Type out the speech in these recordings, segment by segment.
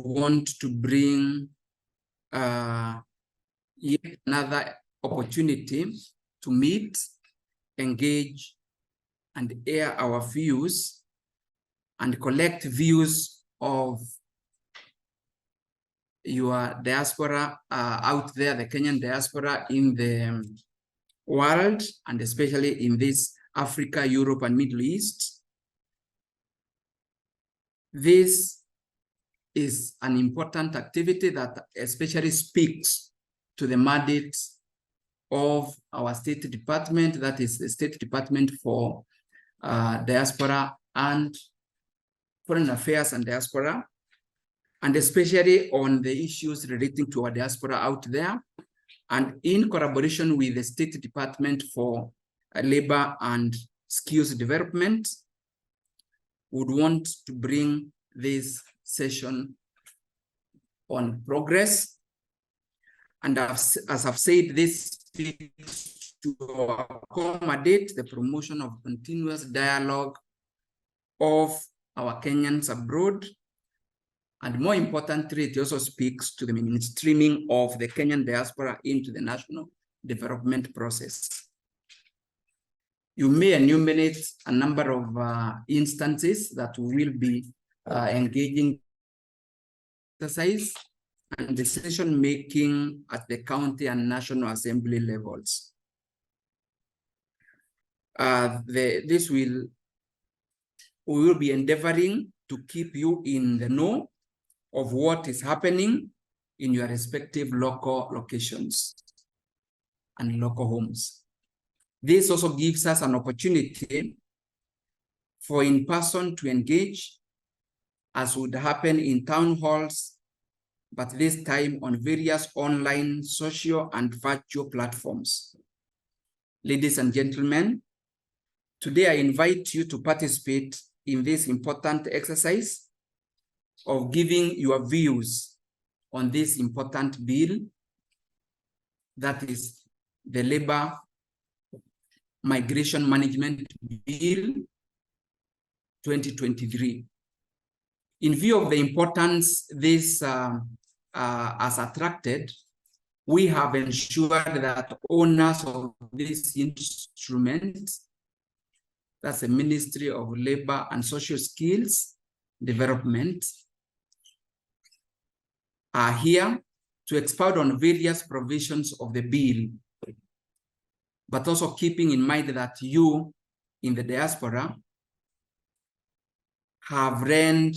want to bring yet another opportunity to meet, engage, and air our views and collect views of your diaspora out there, the Kenyan diaspora in the world, and especially in this Africa, Europe, and Middle East. This is an important activity that especially speaks to the mandate of our State Department, that is the State Department for Diaspora and Foreign Affairs and Diaspora, and especially on the issues relating to our diaspora out there, and in collaboration with the State Department for Labor and Skills Development, would want to bring this session on progress. And as I've said, this speaks to accommodate the promotion of continuous dialogue of our Kenyans abroad. And more importantly, it also speaks to the mainstreaming of the Kenyan diaspora into the national development process. You may enumerate a number of instances that we will be engaging exercise and decision making at the county and national assembly levels. We will be endeavoring to keep you in the know of what is happening in your respective local locations and local homes. This also gives us an opportunity for in-person to engage, as would happen in town halls, but this time on various online, social, and virtual platforms. Ladies and gentlemen, today I invite you to participate in this important exercise of giving your views on this important bill, that is the Labor Migration Management Bill 2023. In view of the importance this has attracted, we have ensured that owners of this instrument, that's the Ministry of Labor and Social Skills Development, are here to expound on various provisions of the bill, but also keeping in mind that you in the diaspora have read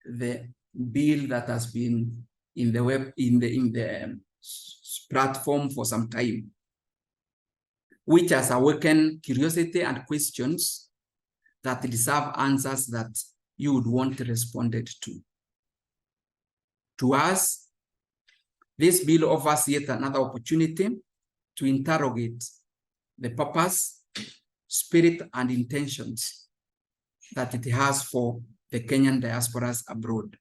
the bill that has been in the platform for some time, which has awakened curiosity and questions that deserve answers that you would want responded to. To us, this bill offers yet another opportunity to interrogate the purpose, spirit, and intentions that it has for the Kenyan diasporas abroad.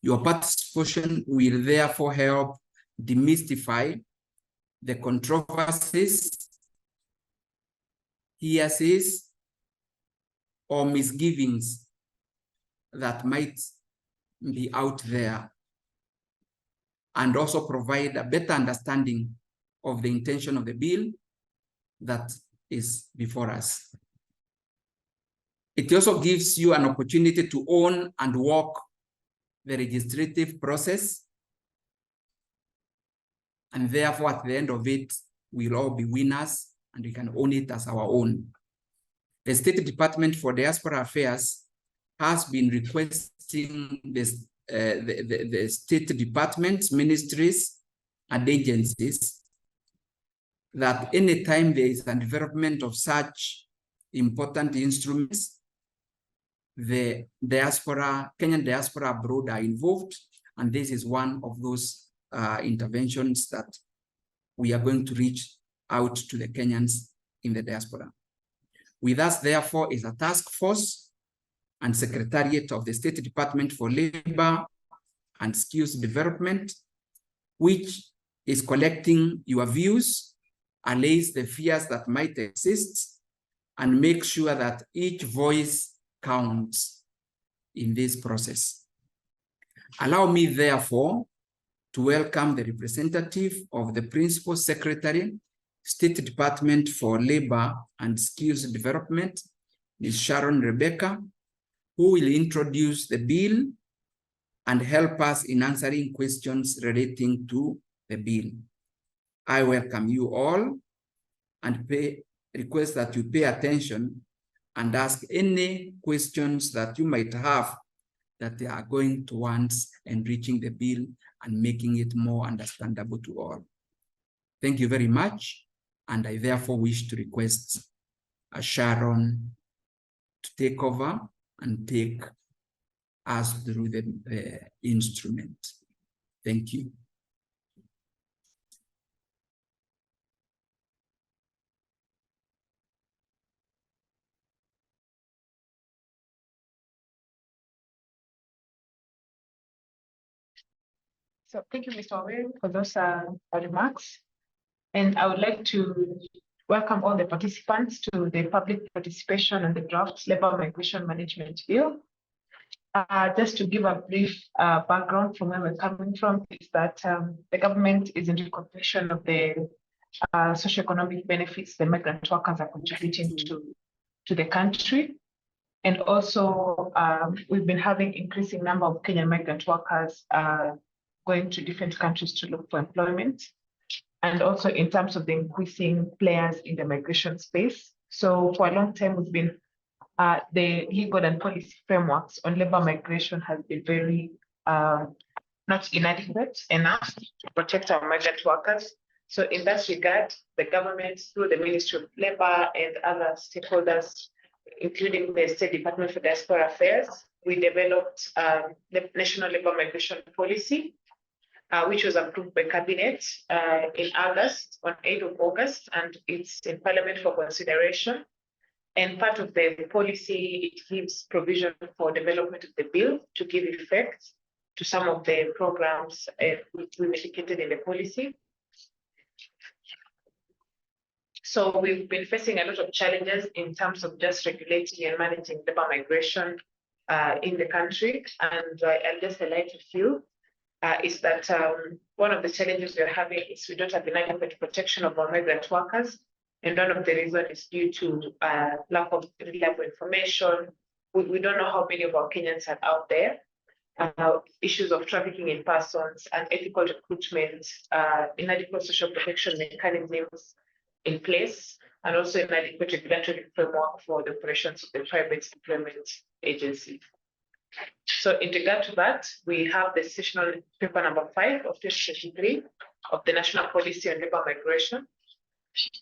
Your participation will therefore help demystify the controversies, hearsays, or misgivings that might be out there, and also provide a better understanding of the intention of the bill that is before us. It also gives you an opportunity to own and walk the legislative process, and therefore at the end of it, we'll all be winners and we can own it as our own. The State Department for Diaspora Affairs has been requesting the state departments, ministries, and agencies that anytime there is a development of such important instruments, the diaspora, Kenyan diaspora abroad are involved, and this is one of those interventions that we are going to reach out to the Kenyans in the diaspora. With us, therefore, is a task force and secretariat of the State Department for Labor and Skills Development, which is collecting your views, allays the fears that might exist, and make sure that each voice counts in this process. Allow me, therefore, to welcome the representative of the Principal Secretary, State Department for Labor and Skills Development, Ms. Sharon Rebecca, who will introduce the bill and help us in answering questions relating to the bill. I welcome you all and request that you pay attention and ask any questions that you might have that they are going towards enriching the bill and making it more understandable to all. Thank you very much. And I therefore wish to request Sharon to take over and take us through the instrument. Thank you. So thank you, Mr. Owen, for those remarks. And I would like to welcome all the participants to the public participation on the draft Labor Migration Management Bill. Just to give a brief background from where we're coming from, is that the government is in recognition of the socioeconomic benefits the migrant workers are contributing to the country. And also, we've been having increasing number of Kenyan migrant workers going to different countries to look for employment. And also in terms of the increasing players in the migration space. So for a long time, we've been, the legal and policy frameworks on labor migration has been very not inadequate enough to protect our migrant workers. So in that regard, the government, through the Ministry of Labor and other stakeholders, including the State Department for Diaspora Affairs, we developed the National Labor Migration Policy, which was approved by Cabinet in August, on 8th of August, and it's in Parliament for consideration. And part of the policy, it gives provision for development of the bill to give effect to some of the programs which we've indicated in the policy. So we've been facing a lot of challenges in terms of just regulating and managing labor migration in the country. And I'll just highlight a few. Is that one of the challenges we're having is we don't have inadequate protection of our migrant workers. And one of the reasons is due to lack of reliable information. We don't know how many of our Kenyans are out there. Issues of trafficking in persons and ethical recruitment, inadequate social protection mechanisms in place, and also inadequate regulatory framework for the operations of the private employment agency. So in regard to that, we have the sessional paper number 5 of 2023 of the National Policy on Labor Migration,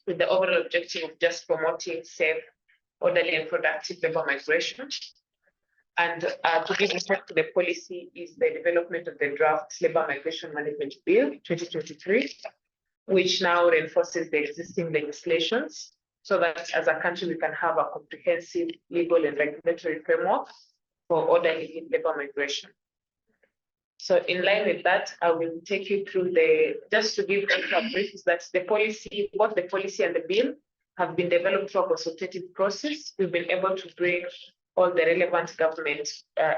with the overall objective of just promoting safe, orderly, and productive labor migration. And to give effect to the policy is the development of the draft Labor Migration Management Bill 2023, which now reinforces the existing legislations so that as a country we can have a comprehensive legal and regulatory framework for orderly labor migration. So in line with that, I will take you through just to give a brief, is that the policy, both the policy and the bill have been developed through a consultative process. We've been able to bring all the relevant government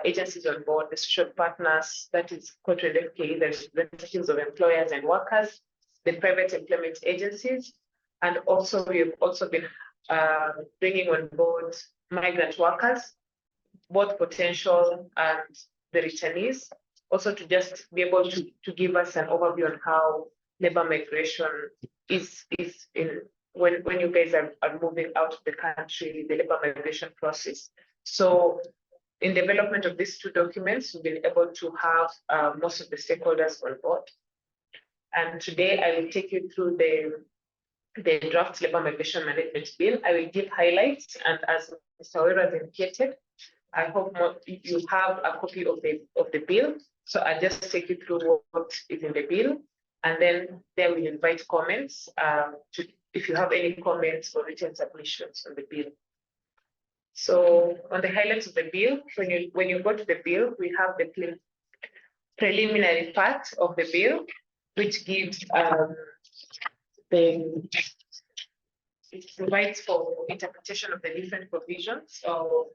agencies on board, the social partners, that is Quadrant FKE, the representatives of employers and workers, the private employment agencies, and also we've also been bringing on board migrant workers, both potential and the returnees, also to just be able to give us an overview on how labor migration is in when you guys are moving out of the country, the labor migration process. So in development of these two documents, we've been able to have most of the stakeholders on board. And today I will take you through the draft Labor Migration Management Bill. I will give highlights, and as Mr. Owero has indicated, I hope you have a copy of the bill. So I'll just take you through what is in the bill, and then we invite comments if you have any comments or written submissions on the bill. So on the highlights of the bill, when you go to the bill, we have the preliminary part of the bill, which gives it provides for interpretation of the different provisions of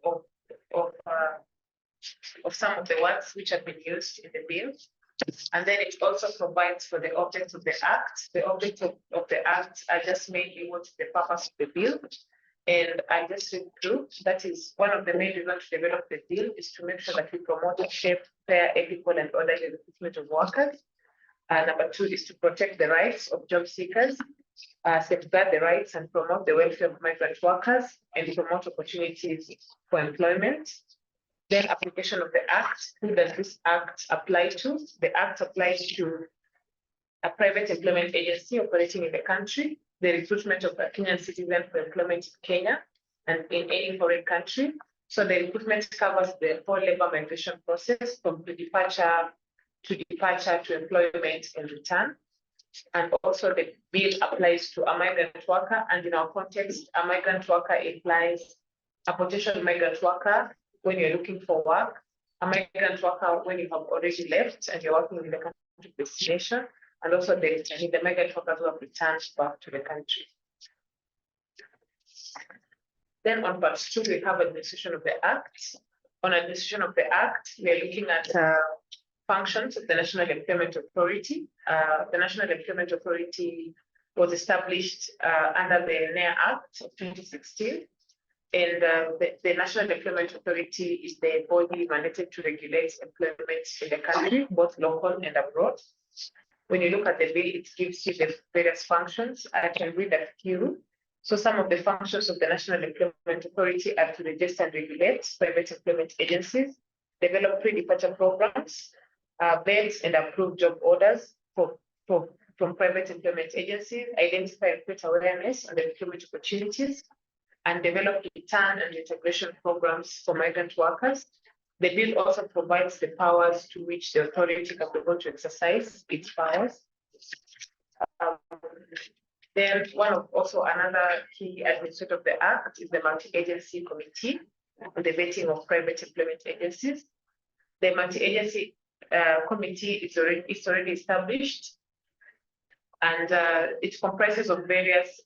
of some of the words which have been used in the bill. And then it also provides for the object of the act. The object of the act are just mainly what's the purpose of the bill. And I just read through, that is one of the main reasons to develop the bill is to make sure that we promote a safe, fair, ethical, and orderly recruitment of workers. Number two is to protect the rights of job seekers, safeguard the rights and promote the welfare of migrant workers, and promote opportunities for employment. Then application of the act. Who does this act apply to? The act applies to a private employment agency operating in the country, the recruitment of a Kenyan citizen for employment in Kenya and in any foreign country. So the recruitment covers the whole labor migration process from departure to employment and return. And also the bill applies to a migrant worker, and in our context, a migrant worker implies a potential migrant worker when you're looking for work, a migrant worker when you have already left and you're working in the country of destination, and also the migrant workers who have returned back to the country. Then on part 2, we have administration of the act. On administration of the act, we are looking at functions of the National Employment Authority. The National Employment Authority was established under the NEA Act of 2016. And the National Employment Authority is the body mandated to regulate employment in the country, both local and abroad. When you look at the bill, it gives you the various functions. I can read a few. So some of the functions of the National Employment Authority are to register and regulate private employment agencies, develop pre-departure programs, vet and approve job orders from private employment agencies, identify and create awareness on the employment opportunities, and develop return and integration programs for migrant workers. The bill also provides the powers to which the authority is able to exercise its powers. Then another key administrator of the act is the multi-agency committee on the vetting of private employment agencies. The multi-agency committee is already established, and it comprises of various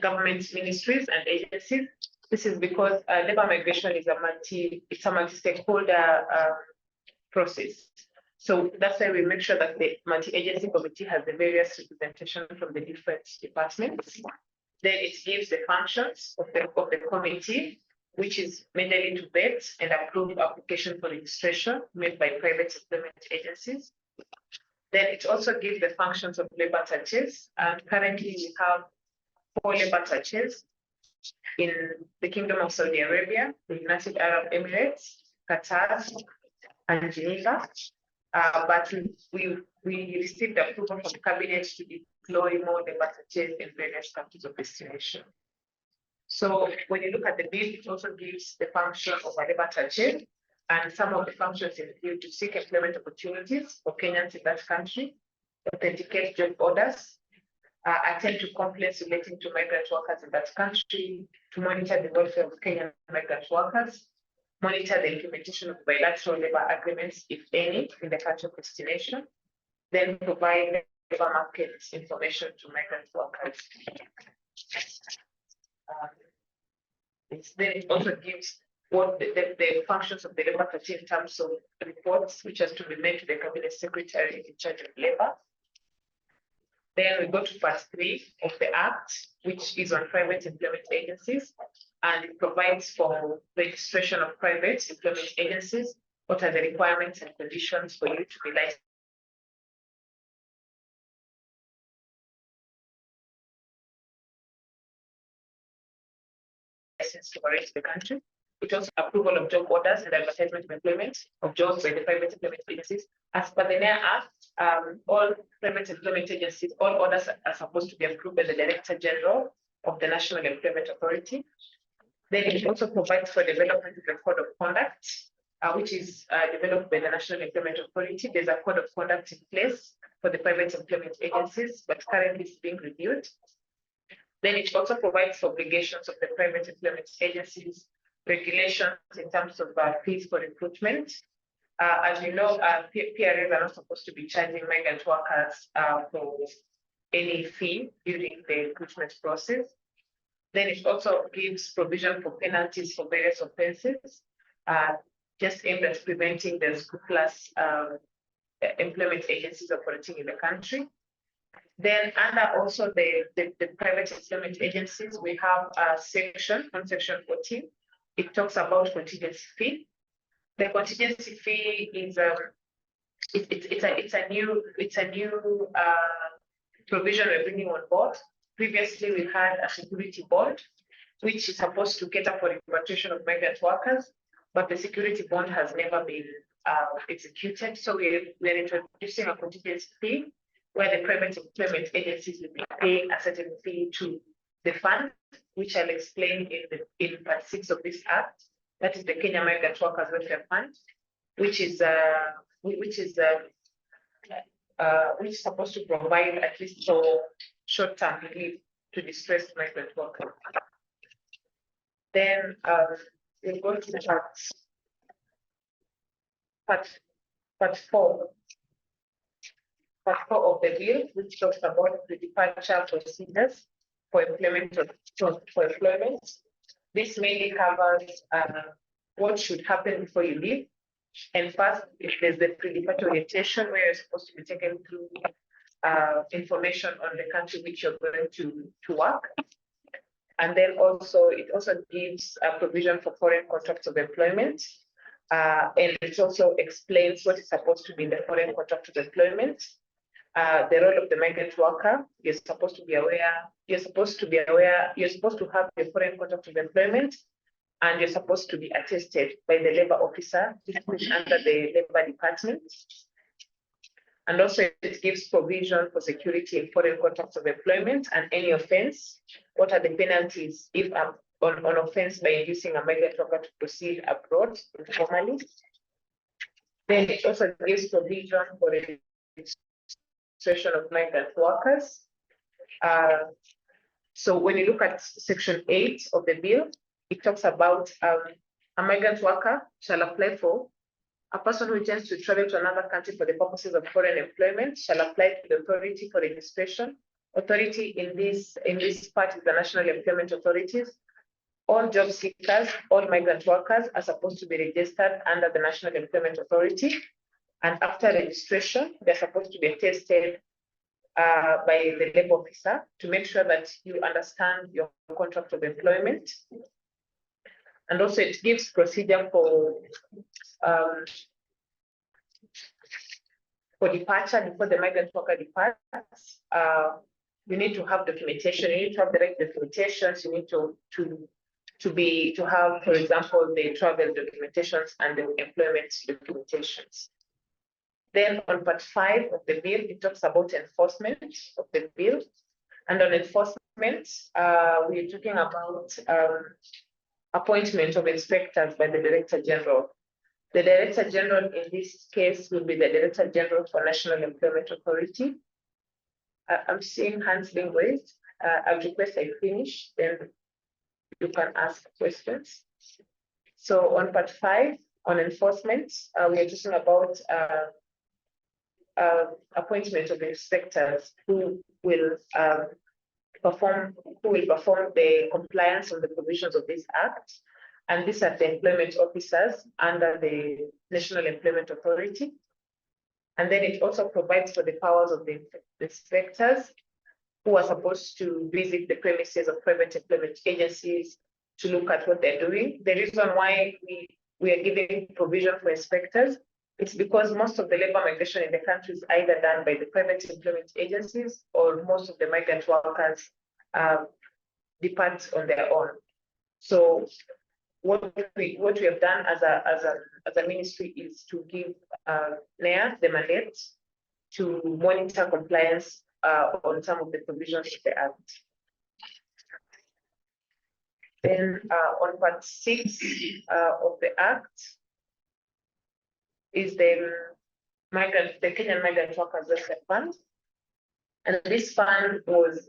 government ministries and agencies. This is because labor migration is a multi-stakeholder process. So that's why we make sure that the multi-agency committee has the various representation from the different departments. Then it gives the functions of the committee, which is mainly to vet and approve application for registration made by private employment agencies. Then it also gives the functions of labor touches, and currently we have 4 labor touches in the Kingdom of Saudi Arabia, the United Arab Emirates, Qatar, and Geneva. But we received approval from cabinet to deploy more labor touches in various countries of destination. So when you look at the bill, it also gives the function of a labor touches, and some of the functions include to seek employment opportunities for Kenyans in that country, authenticate job orders, attend to complaints relating to migrant workers in that country, to monitor the welfare of Kenyan migrant workers, monitor the implementation of bilateral labor agreements, if any, in the country of destination, then provide labor market information to migrant workers. Then it also gives what the functions of the labor touch in terms of reports, which has to be made to the cabinet secretary in charge of labor. Then we go to part 3 of the act, which is on private employment agencies, and it provides for registration of private employment agencies. What are the requirements and conditions for you to be licensed to operate in the country? It also approval of job orders and advertisement of employment of jobs by the private employment agencies. As per the NEA Act, all private employment agencies, all orders are supposed to be approved by the Director General of the National Employment Authority. Then it also provides for development of a code of conduct, which is developed by the National Employment Authority. There's a code of conduct in place for the private employment agencies, but currently it's being reviewed. Then it also provides for obligations of the private employment agencies, regulations in terms of fees for recruitment. As you know, PRAs are not supposed to be charging migrant workers for any fee during the recruitment process. Then it also gives provision for penalties for various offenses, just aimed at preventing the scrupulous employment agencies operating in the country. Then under also the private employment agencies, we have a section on section 14. It talks about contingency fee. The contingency fee is it's a new provision we're bringing on board. Previously, we had a security bond, which is supposed to cater for repatriation of migrant workers, but the security bond has never been executed. So we're introducing a contingency fee where the private employment agencies will be paying a certain fee to the fund, which I'll explain in part 6 of this act. That is the Kenya Migrant Workers Welfare Fund, which is supposed to provide at least for short-term relief to distressed migrant workers. Then we'll go to part 4. Part 4 of the bill, which talks about the departure procedures for employment. This mainly covers what should happen before you leave. And first, if there's the pre-departure orientation where you're supposed to be taken through information on the country which you're going to work. And then also, it also gives a provision for foreign contracts of employment. And it also explains what is supposed to be in the foreign contract of employment. The role of the migrant worker, you're supposed to have your foreign contract of employment, and you're supposed to be attested by the labor officer, which is under the labor department. And also it gives provision for security in foreign contracts of employment and any offense. What are the penalties if on offense by inducing a migrant worker to proceed abroad informally? Then it also gives provision for the registration of migrant workers. So when you look at section 8 of the bill, it talks about a migrant worker shall apply for a person who intends to travel to another country for the purposes of foreign employment shall apply to the authority for registration. Authority in this part is the National Employment Authorities. All job seekers, all migrant workers are supposed to be registered under the National Employment Authority. And after registration, they're supposed to be tested by the labor officer to make sure that you understand your contract of employment. And also it gives procedure for departure before the migrant worker departs. You need to have documentation, you need to have the right documentations, you need to have, for example, the travel documentations and the employment documentations. Then on part 5 of the bill, it talks about enforcement of the bill. And on enforcement, we're talking about appointment of inspectors by the Director General. The Director General in this case will be the Director General for National Employment Authority. I'm seeing hands being raised. I'll request I finish, then you can ask questions. So on part 5, on enforcement, we are talking about appointment of inspectors who will perform the compliance of the provisions of this act. And these are the employment officers under the National Employment Authority. And then it also provides for the powers of the inspectors who are supposed to visit the premises of private employment agencies to look at what they're doing. The reason why we are giving provision for inspectors, it's because most of the labor migration in the country is either done by the private employment agencies or most of the migrant workers depart on their own. So what we have done as a ministry is to give NEA the mandate to monitor compliance on some of the provisions of the Act. Then on part 6 of the Act is the Kenyan Migrant Workers Welfare Fund. And this fund was,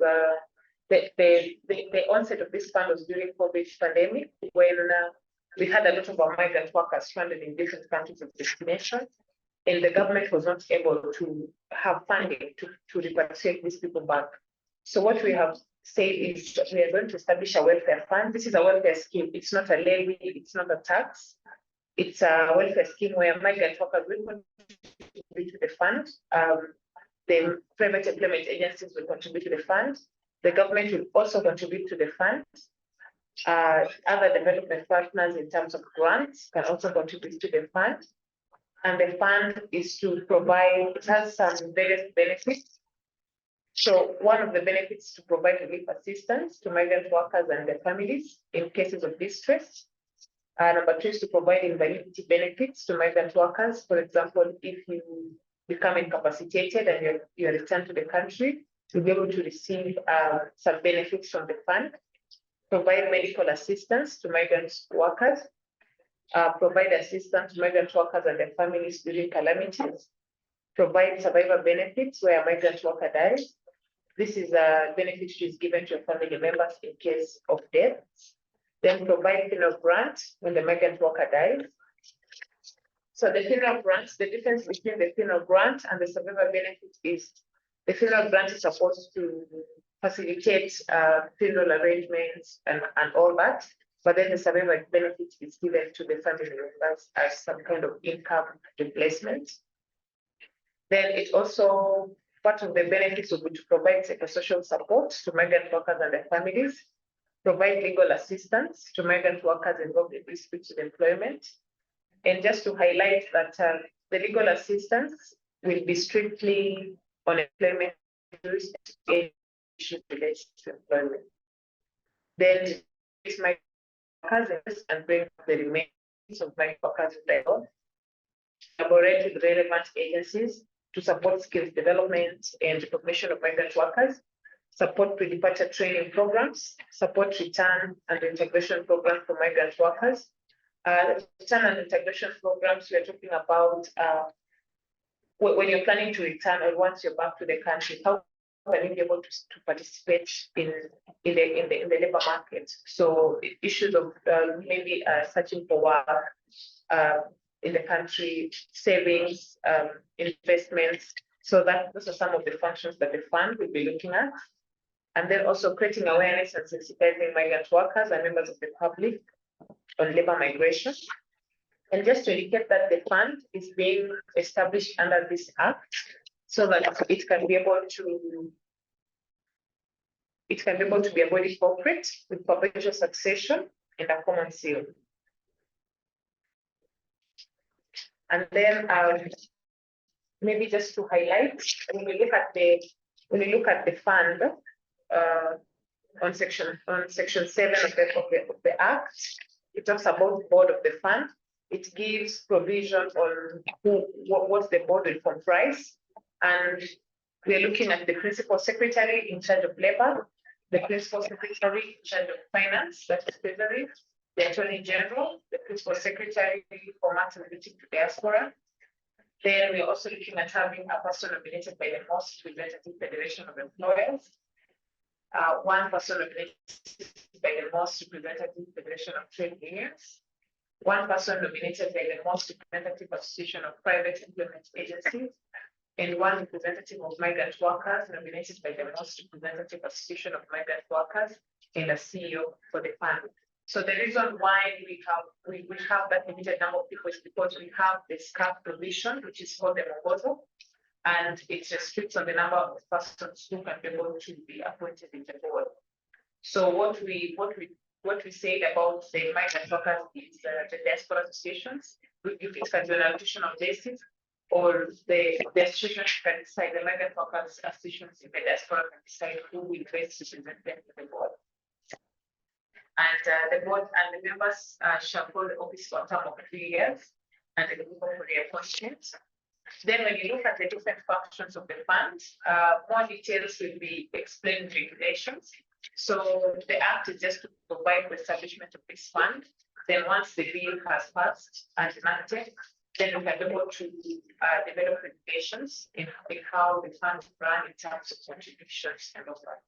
the onset of this fund was during COVID pandemic, when we had a lot of our migrant workers stranded in different countries of destination, and the government was not able to have funding to repatriate these people back. So what we have say is that we are going to establish a welfare fund. This is a welfare scheme. It's not a levy, it's not a tax. It's a welfare scheme where migrant workers will contribute to the fund. The private employment agencies will contribute to the fund. The government will also contribute to the fund. Other development partners in terms of grants can also contribute to the fund. And the fund is to provide, it has some various benefits. So one of the benefits to provide relief assistance to migrant workers and their families in cases of distress. Number two is to provide invalidity benefits to migrant workers. For example, if you become incapacitated and you're returned to the country, you'll be able to receive some benefits from the fund. Provide medical assistance to migrant workers. Provide assistance to migrant workers and their families during calamities. Provide survivor benefits where a migrant worker dies. This is a benefit which is given to your family members in case of death. Then provide funeral grant when the migrant worker dies. So the funeral grants, the difference between the funeral grant and the survivor benefit is the funeral grant is supposed to facilitate funeral arrangements and all that. But then the survivor benefit is given to the family members as some kind of income replacement. Then it also, part of the benefits will be to provide psychosocial support to migrant workers and their families, provide legal assistance to migrant workers involved in disputes of employment. And just to highlight that the legal assistance will be strictly on employment issues related to employment. Then it's my workers and bring the remains of my workers dialogue, collaborate with relevant agencies to support skills development and recognition of migrant workers, support pre-departure training programs, support return and integration programs for migrant workers. Return and integration programs, we are talking about when you're planning to return or once you're back to the country, how can you be able to participate in the labor market? So issues of maybe searching for work in the country, savings, investments. So those are some of the functions that the fund will be looking at. And then also creating awareness and sensitizing migrant workers and members of the public on labor migration. And just to indicate that the fund is being established under this act so that it can be able to be a body corporate with perpetual succession and a common seal. And then maybe just to highlight, when we look at the fund on section 7 of the act, it talks about the board of the fund. It gives provision on what the board will comprise. And we're looking at the principal secretary in charge of labor, the principal secretary in charge of finance, that is treasury, the attorney general, the principal secretary for matters relating to diaspora. Then we're also looking at having a person nominated by the most representative federation of employers, one person nominated by the most representative federation of trade unions, one person nominated by the most representative association of private employment agencies, and one representative of migrant workers nominated by the most representative association of migrant workers, and a CEO for the fund. So the reason why we have that limited number of people is because we have this cap provision, which is called the Mwongozo, and it restricts on the number of persons who can be able to be appointed in the board. So what we said about the migrant workers is the diaspora associations, if it can be on an additional basis, or the association can decide, the migrant workers associations in the diaspora can decide who will best represent them in the board. And the board and the members shall hold the office for a term of 3 years, and the people for the appointment. Then when you look at the different functions of the fund, more details will be explained in regulations. So the act is just to provide the establishment of this fund. Then once the bill has passed and enacted, then we can be able to develop regulations in how the fund is run in terms of contributions and all that.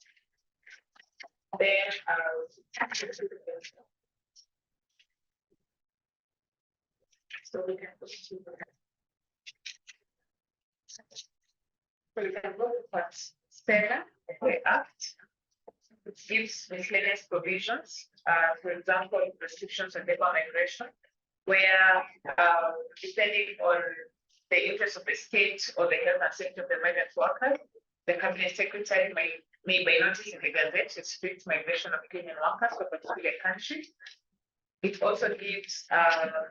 Then so we can go to part 7 of the act. it gives miscellaneous provisions, for example, restrictions on labor migration, where depending on the interest of the state or the health and safety of the migrant workers, the cabinet secretary may by notice in the Gazette restrict migration of Kenyan workers to a particular country. It also gives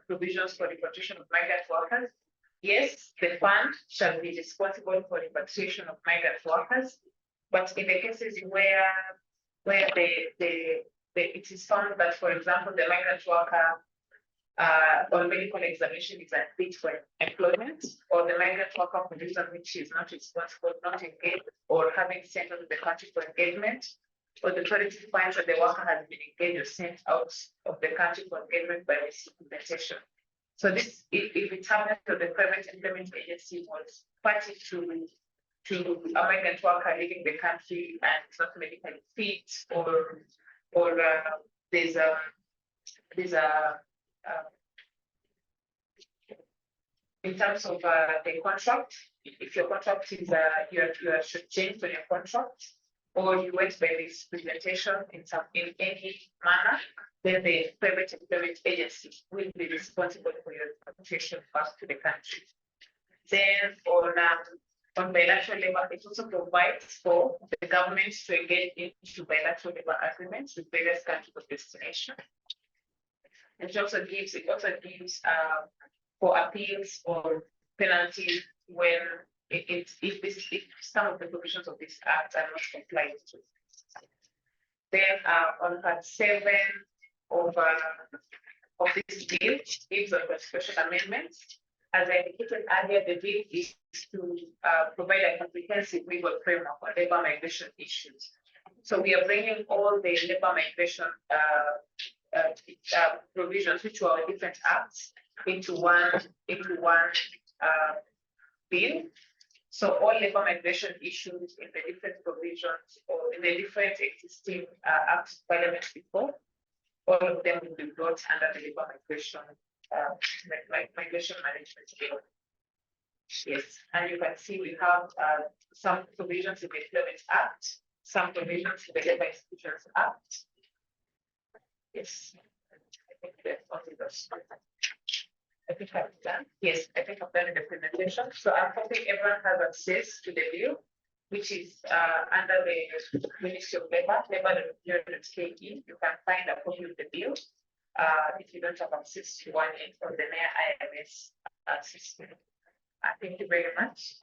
provisions for repatriation of migrant workers. Yes, the fund shall be responsible for repatriation of migrant workers, but in the cases where it is found that, for example, the migrant worker on medical examination is unfit for employment, or the migrant worker for reason which is not responsible, not engaged, or having sent out of the country for engagement, or the authority finds that the worker has been engaged or sent out of the country for engagement by misimplementation. So this, if it happens that the private employment agency was party to a migrant worker leaving the country and it's not medically fit, or there's a in terms of the contract, if your contract is you are changed on your contract, or you went by this presentation in any manner, then the private employment agency will be responsible for your repatriation back to the country. Then on bilateral labor, it also provides for the government to engage into bilateral labor agreements with various countries of destination. It also gives for appeals or penalties when if some of the provisions of this act are not complied with. Then on part 7 of this bill gives a constitutional amendments. As I indicated earlier, the bill is to provide a comprehensive legal framework on labor migration issues. So we are bringing all the labor migration provisions, which were different acts, into one bill. So all labor migration issues in the different provisions or in the different existing acts parliament before, all of them will be brought under the labor migration migration management bill. Yes, and you can see we have some provisions in the Employment Act, some provisions in the Labor Institutions Act. Yes, I think that's only those. I think I've done. Yes, I think I've done the presentation. So I'm hoping everyone has access to the bill, which is under the Ministry of Labor, labor.go.ke. You can find a copy of the bill. If you don't have access to one from the Mayor IMS system. Thank you very much.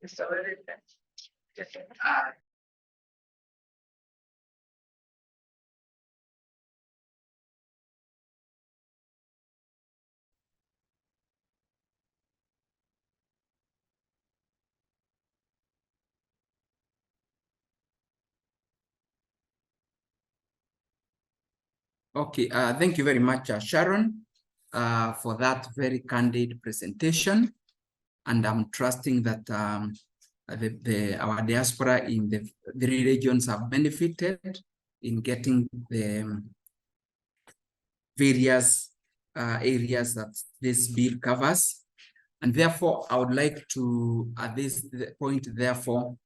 Mr. President. Okay, thank you very much, Sharon, for that very candid presentation. And I'm trusting that our diaspora in the 3 regions have benefited in getting the various areas that this bill covers. And therefore, I would like to, at this point, therefore,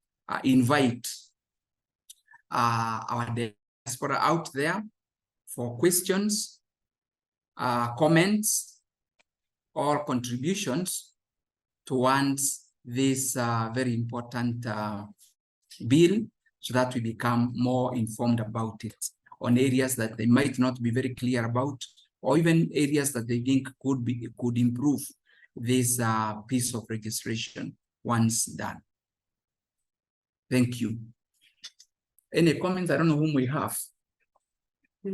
invite our diaspora out there for questions, comments, or contributions towards this very important bill, so that we become more informed about it on areas that they might not be very clear about, or even areas that they think could improve this piece of registration once done. Thank you. Any comments? I don't know whom we have. We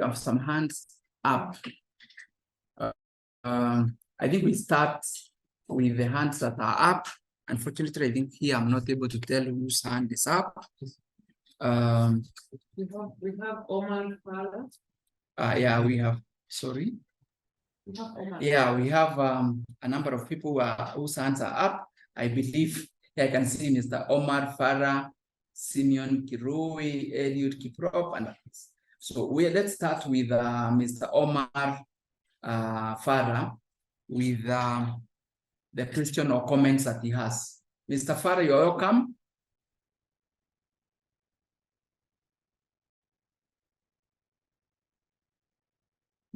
have some hands up. I think we start with the hands that are up. Unfortunately, I think here I'm not able to tell whose hand is up. We have Omar Farah. Yeah, we have, sorry. Yeah, we have a number of people whose hands are up. I believe I can see Mr. Omar Farah, Simeon Kirui, Eliud Kiprop, and others. So let's start with Mr. Omar Farah with the question or comments that he has. Mr. Farah, you're welcome.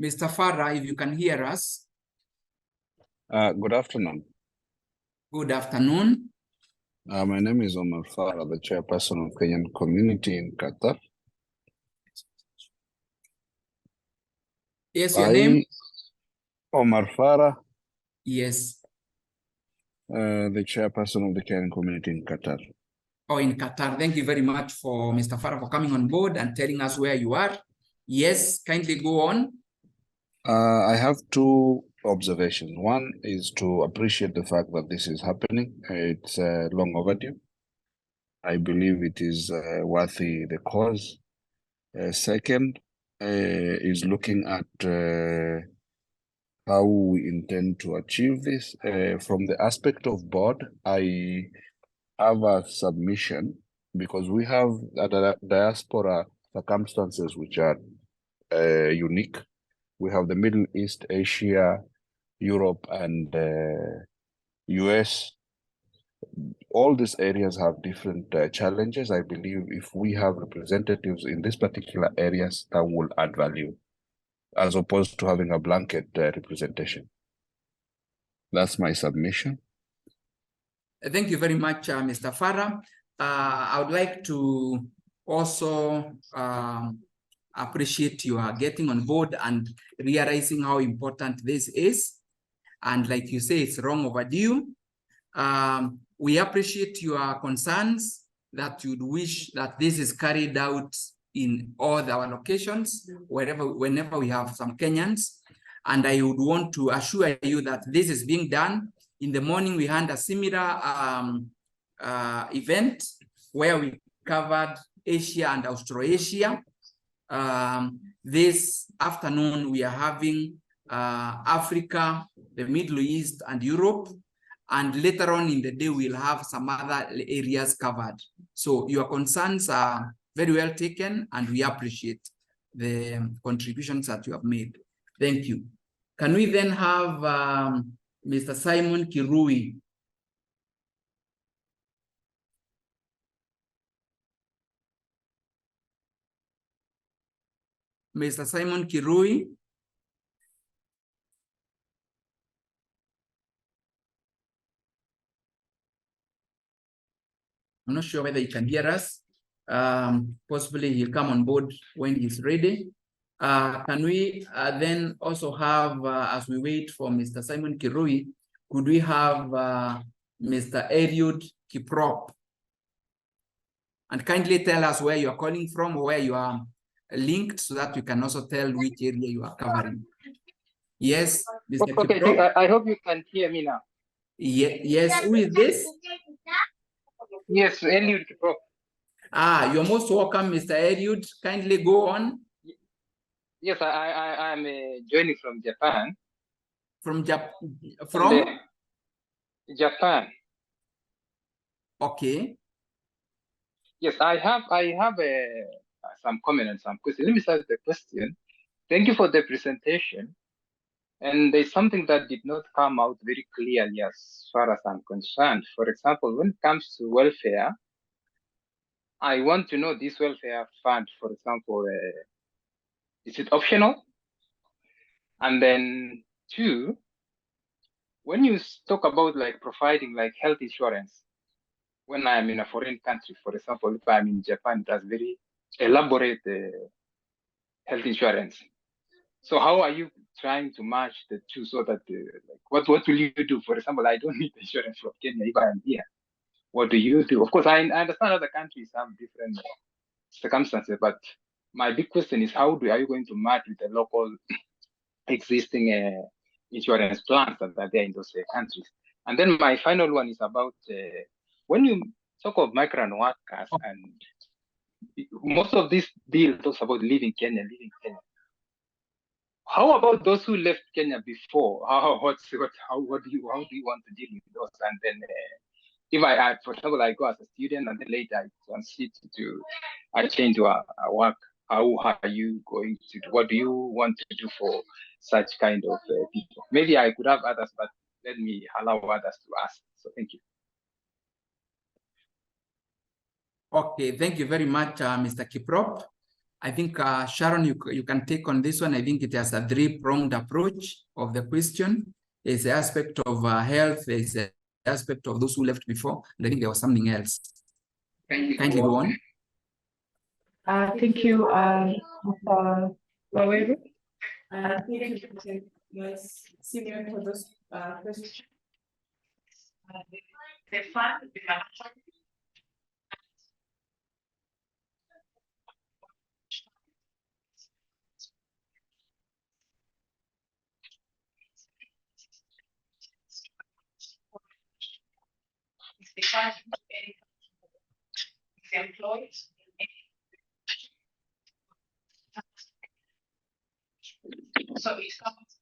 Mr. Farah, if you can hear us. Good afternoon. Good afternoon. My name is Omar Farah, the chairperson of Kenyan community in Qatar. Yes, your name? Omar Farah, Yes. the chairperson of the Kenyan community in Qatar. Oh, in Qatar. Thank you very much for Mr. Farah for coming on board and telling us where you are. Yes, kindly go on. I have two observations. One is to appreciate the fact that this is happening. It's long overdue. I believe it is worthy the cause. Second is looking at how we intend to achieve this. From the aspect of board, I have a submission because we have diaspora circumstances which are unique. We have the Middle East, Asia, Europe, and US. All these areas have different challenges. I believe if we have representatives in these particular areas, that will add value, as opposed to having a blanket representation. That's my submission. Thank you very much, Mr. Farah. I would like to also appreciate your getting on board and realizing how important this is. And like you say, it's long overdue. We appreciate your concerns that you'd wish that this is carried out in all our locations, whenever we have some Kenyans. And I would want to assure you that this is being done. In the morning, we had a similar event where we covered Asia and Australasia. This afternoon, we are having Africa, the Middle East, and Europe. And later on in the day, we'll have some other areas covered. So your concerns are very well taken, and we appreciate the contributions that you have made. Thank you. Can we then have Mr. Simon Kirui? Mr. Simon Kirui? I'm not sure whether he can hear us. Possibly he'll come on board when he's ready. Can we then also have, as we wait for Mr. Simon Kirui, could we have Mr. Eliud Kiprop? And kindly tell us where you are calling from or where you are linked so that we can also tell which area you are covering. Yes, Mr. Okay, Kiprop? I hope you can hear me now. Yes, who is this? Yes, Eliud Kiprop. You're most welcome, Mr. Eliud. Kindly go on. Yes, I'm joining from Japan. From Japan? Okay. Yes, I have some comment and some questions. Let me start with the question. Thank you for the presentation. And there's something that did not come out very clearly as far as I'm concerned. For example, when it comes to welfare, I want to know this welfare fund, for example, is it optional? And then two, when you talk about like providing like health insurance, when I'm in a foreign country, for example, if I'm in Japan, it has very elaborate health insurance. So how are you trying to match the two so that like what will you do? For example, I don't need insurance from Kenya if I'm here. What do you do? Of course, I understand other countries have different circumstances, but my big question is how are you going to match with the local existing insurance plans that are there in those countries? And then my final one is about when you talk of migrant workers, and most of this deal talks about leaving Kenya. How about those who left Kenya before? How do you want to deal with those? And then if I for example, I go as a student and then later I transit I change to a work. How are you going to do? What do you want to do for such kind of people? Maybe I could have others, but let me allow others to ask. So thank you. Okay, thank you very much, Mr. Kiprop. I think Sharon, you can take on this one. I think it has a three-pronged approach of the question. There's the aspect of health, there's the aspect of those who left before, and I think there was something else. Kindly go on. Thank you, Mr. Waweru. Thank you, Vice Senior, for those questions. The fund, the management, is the fund is employed in any. So it comes.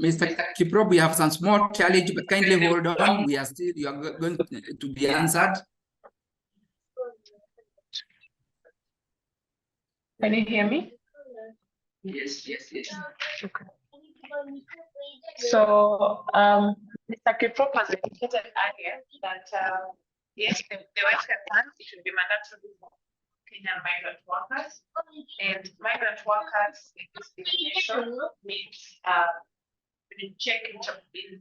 Mr. Kiprop, we have some small challenge, but kindly hold on. We are still, you are going to be answered. Can you hear me? Yes. Okay. So, Mr. Kiprop has indicated earlier that, yes, the welfare fund should be mandatory for Kenyan migrant workers. And migrant workers in this definition means, when you check in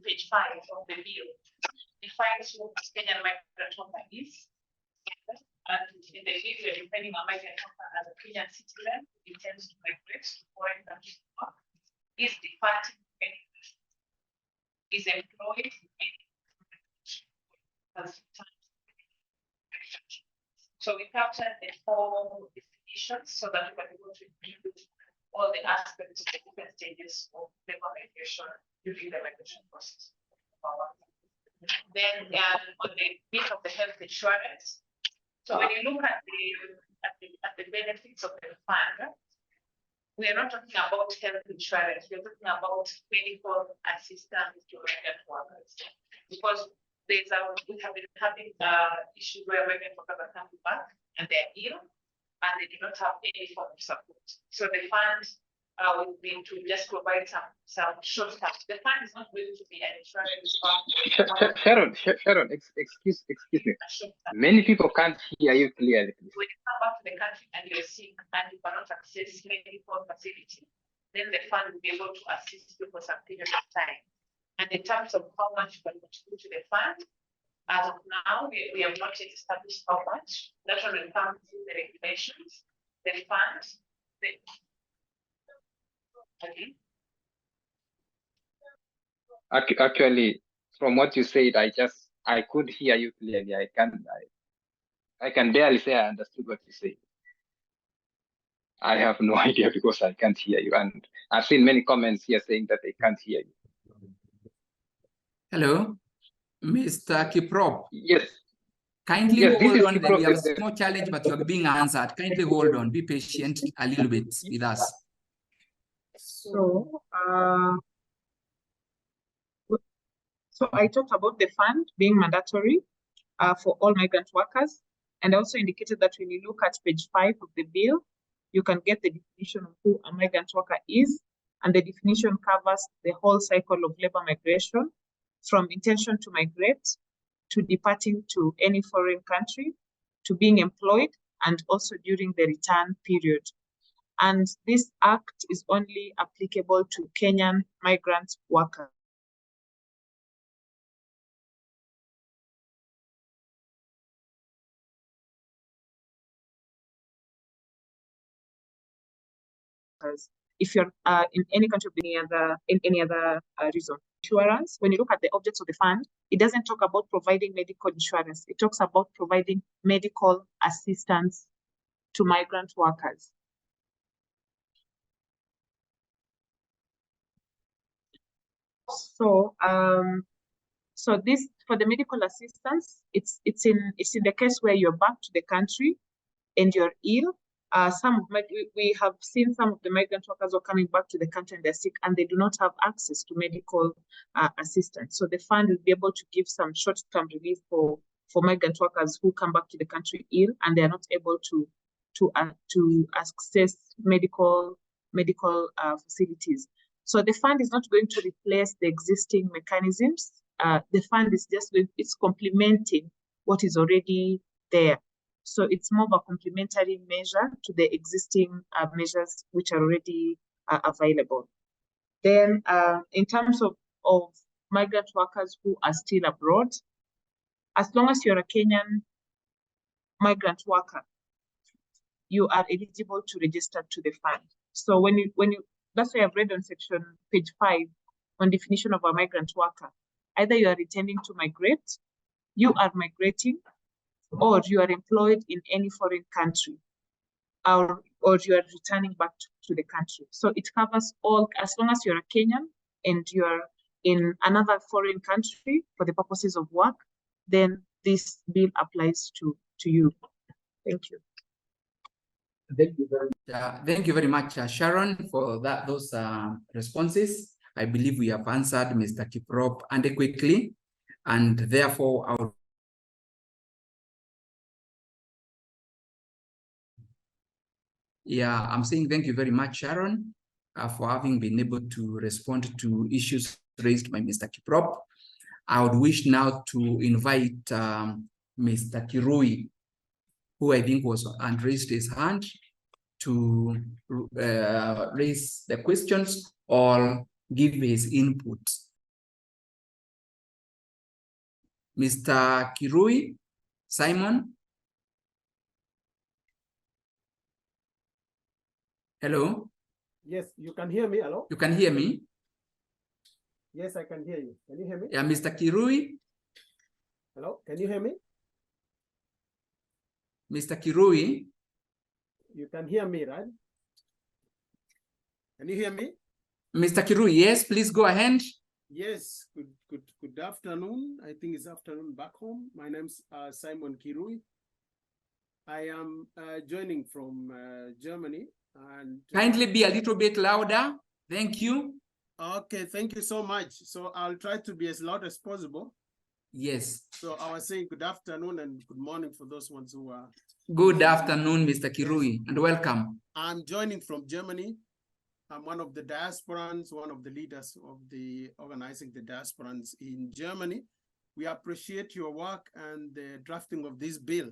page 5 of the bill, defines what a Kenyan migrant worker is. And in the case you're defining a migrant worker as a Kenyan citizen who intends to migrate to foreign countries to work, is defined is employed in any so we captured the 4 definitions so that we can be able to include all the aspects of the different stages of labor migration during the migration process. Then on the bit of the health insurance, so when you look at the benefits of the fund, we are not talking about health insurance, we're talking about medical assistance to migrant workers. Because we have been having issues where migrant workers are coming back and they're ill and they do not have any form of support. So the fund will be to just provide some short term. The fund is not going to be an insurance fund. Sharon, excuse me. Many people can't hear you clearly. When you come back to the country and you're sick and you cannot access medical facility, then the fund will be able to assist you for some period of time. And in terms of how much you can contribute to the fund, as of now, we have not yet established how much. That will come through the regulations, the fund, Actually, from what you said, I could hear you clearly. I can barely say I understood what you said. I have no idea because I can't hear you. And I've seen many comments here saying that they can't hear you. Hello, Mr. Kiprop. Yes. Kindly Yes, hold on. Kiprop, We have a small challenge, but you are being answered. Kindly hold on. Be patient a little bit with us. So I talked about the fund being mandatory for all migrant workers, and also indicated that when you look at page 5 of the bill, you can get the definition of who a migrant worker is, and the definition covers the whole cycle of labor migration, from intention to migrate, to departing to any foreign country, to being employed, and also during the return period. And this act is only applicable to Kenyan migrant workers. If you're in any country in any other region. insurance. When you look at the objects of the fund, it doesn't talk about providing medical insurance. It talks about providing medical assistance to migrant workers. So, so this for the medical assistance, it's in the case where you're back to the country and you're ill. We have seen some of the migrant workers who are coming back to the country and they're sick and they do not have access to medical assistance. So the fund will be able to give some short-term relief for migrant workers who come back to the country ill and they are not able to access medical facilities. So the fund is not going to replace the existing mechanisms. The fund is just it's complementing what is already there. So it's more of a complementary measure to the existing measures which are already available. Then in terms of migrant workers who are still abroad, as long as you're a Kenyan migrant worker, you are eligible to register to the fund. So when you that's why I've read on page 5 on definition of a migrant worker. Either you are intending to migrate, you are migrating, or you are employed in any foreign country, or you are returning back to the country. So it covers all, as long as you're a Kenyan and you're in another foreign country for the purposes of work, then this bill applies to you. Thank you. Thank you very much, Sharon, for those responses. I believe we have answered Mr. Kiprop adequately, and therefore our I'm saying thank you very much, Sharon, for having been able to respond to issues raised by Mr. Kiprop. I would wish now to invite Mr. Kirui, who I think raised his hand, to raise the questions or give his input. Mr. Kirui, Simon. Hello? Yes, you can hear me. Hello? You can hear me? Yes, I can hear you. Can you hear me? Yeah, Mr. Kirui. Hello? Can you hear me? Mr. Kirui. You can hear me, right? Can you hear me? Mr. Kirui, yes, please go ahead. Yes, good afternoon. I think it's afternoon back home. My name's Simon Kirui. I am joining from Germany. And kindly be a little bit louder. Thank you. Okay, thank you so much. So I'll try to be as loud as possible. Yes. So I was saying good afternoon and good morning for those ones who are. Good afternoon, Mr. Kirui, and welcome. I'm joining from Germany. I'm one of the diasporans, one of the leaders of the organizing the diasporans in Germany. We appreciate your work and the drafting of this bill.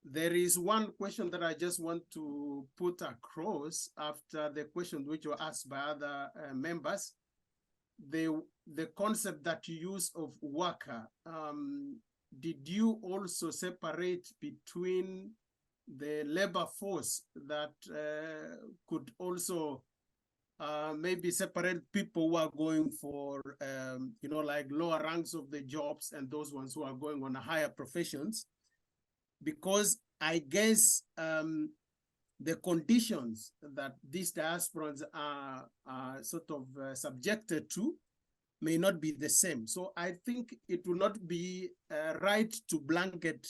There is one question that I just want to put across after the question which were asked by other members. The concept that you use of worker, did you also separate between the labor force that could also maybe separate people who are going for, like lower ranks of the jobs and those ones who are going on higher professions? Because I guess the conditions that these diasporans are sort of subjected to may not be the same. So I think it will not be right to blanket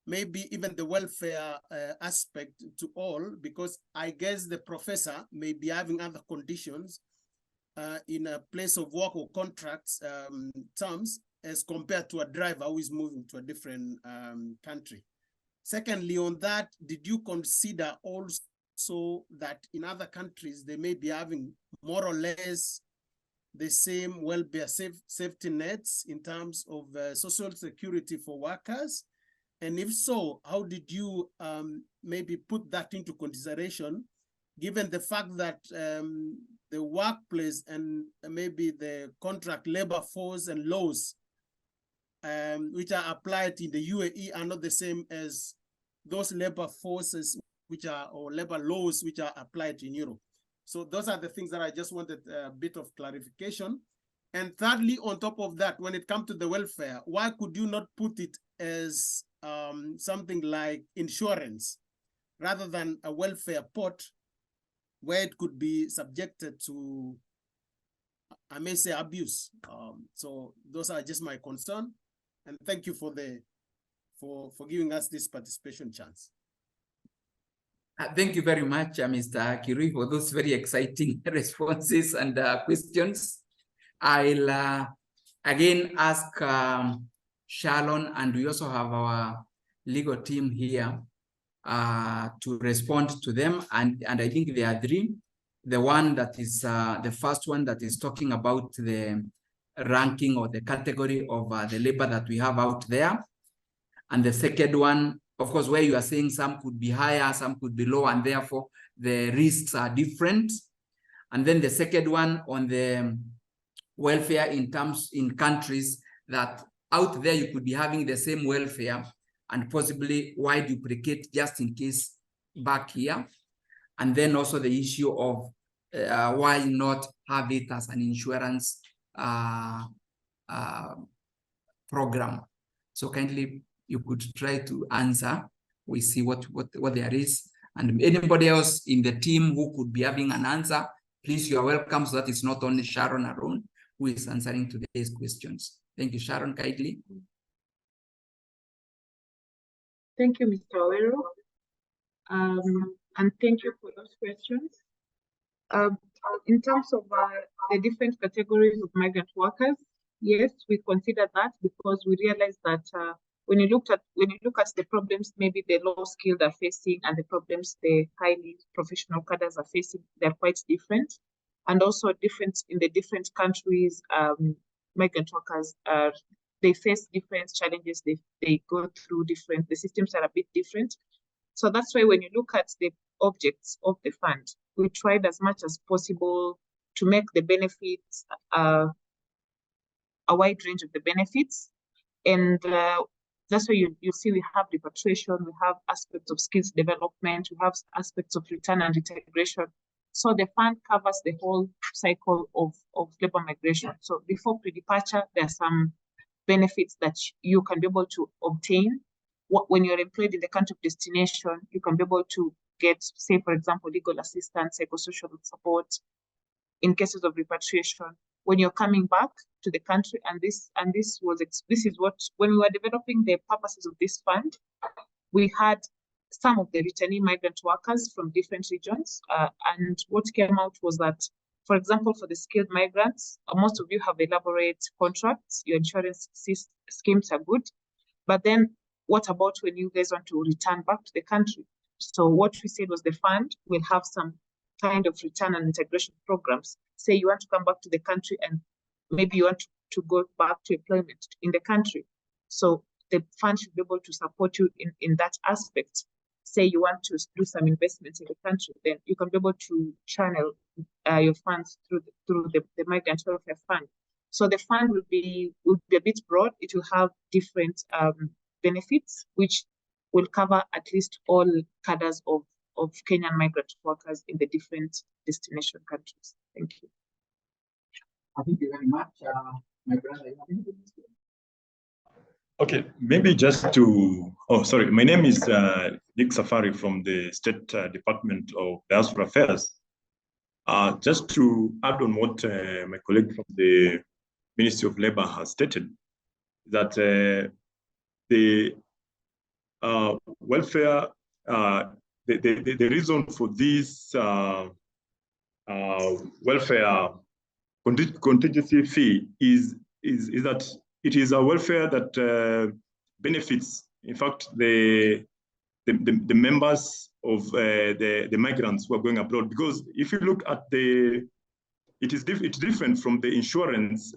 maybe even the welfare aspect to all, because I guess the professor may be having other conditions in a place of work or contracts terms as compared to a driver who is moving to a different country. Secondly, on that, did you consider also that in other countries, they may be having more or less the same welfare safety nets in terms of social security for workers? And if so, how did you maybe put that into consideration, given the fact that the workplace and maybe the contract labor force and laws which are applied in the UAE are not the same as those labor forces or labor laws which are applied in Europe? So those are the things that I just wanted a bit of clarification. And thirdly, on top of that, when it comes to the welfare, why could you not put it as something like insurance rather than a welfare pot where it could be subjected to, I may say, abuse? So those are just my concern. And thank you for giving us this participation chance. Thank you very much, Mr. Kirui, for those very exciting responses and questions. I'll again ask Sharon, and we also have our legal team here to respond to them. And I think there are three. The one that is the first one that is talking about the ranking or the category of the labor that we have out there. And the second one, of course, where you are saying some could be higher, some could be lower, and therefore the risks are different. And then the second one on the welfare in countries that out there you could be having the same welfare and possibly why duplicate just in case back here. And then also the issue of why not have it as an insurance program. So kindly, you could try to answer. We see what there is. And anybody else in the team who could be having an answer, please, you are welcome, so that it's not only Sharon Arun who is answering today's questions. Thank you, Sharon, kindly. Thank you, Mr. Owero. And thank you for those questions. In terms of the different categories of migrant workers, yes, we consider that because we realize that when you look at the problems maybe the low skilled are facing and the problems the highly professional cadres are facing, they're quite different. And also different in the different countries, migrant workers they face different challenges, they go through different, the systems are a bit different. So that's why when you look at the objects of the fund, we tried as much as possible to make the benefits a wide range of the benefits. And that's why you see we have repatriation, we have aspects of skills development, we have aspects of return and integration. So the fund covers the whole cycle of labor migration. So before pre-departure, there are some benefits that you can be able to obtain. When you're employed in the country of destination, you can be able to get, say, for example, legal assistance, psychosocial support in cases of repatriation. When you're coming back to the country, and this is what, when we were developing the purposes of this fund, we had some of the returnee migrant workers from different regions. And what came out was that, for example, for the skilled migrants, most of you have elaborate contracts, your insurance schemes are good. But then what about when you guys want to return back to the country? So what we said was the fund will have some kind of return and integration programs. Say you want to come back to the country and maybe you want to go back to employment in the country. So the fund should be able to support you in that aspect. Say you want to do some investments in the country, then you can be able to channel your funds through the Migrant Welfare Fund. So the fund will be a bit broad. It will have different benefits, which will cover at least all cadres of Kenyan migrant workers in the different destination countries. Thank you. Thank you very much. My brother, you have anything to say? Okay, maybe just to, sorry, my name is Nick Safari from the State Department of Diaspora Affairs. Just to add on what my colleague from the Ministry of Labor has stated, that the welfare, the reason for this welfare contingency fee is that it is a welfare that benefits, in fact, the members of the migrants who are going abroad. Because if you look at it's different from the insurance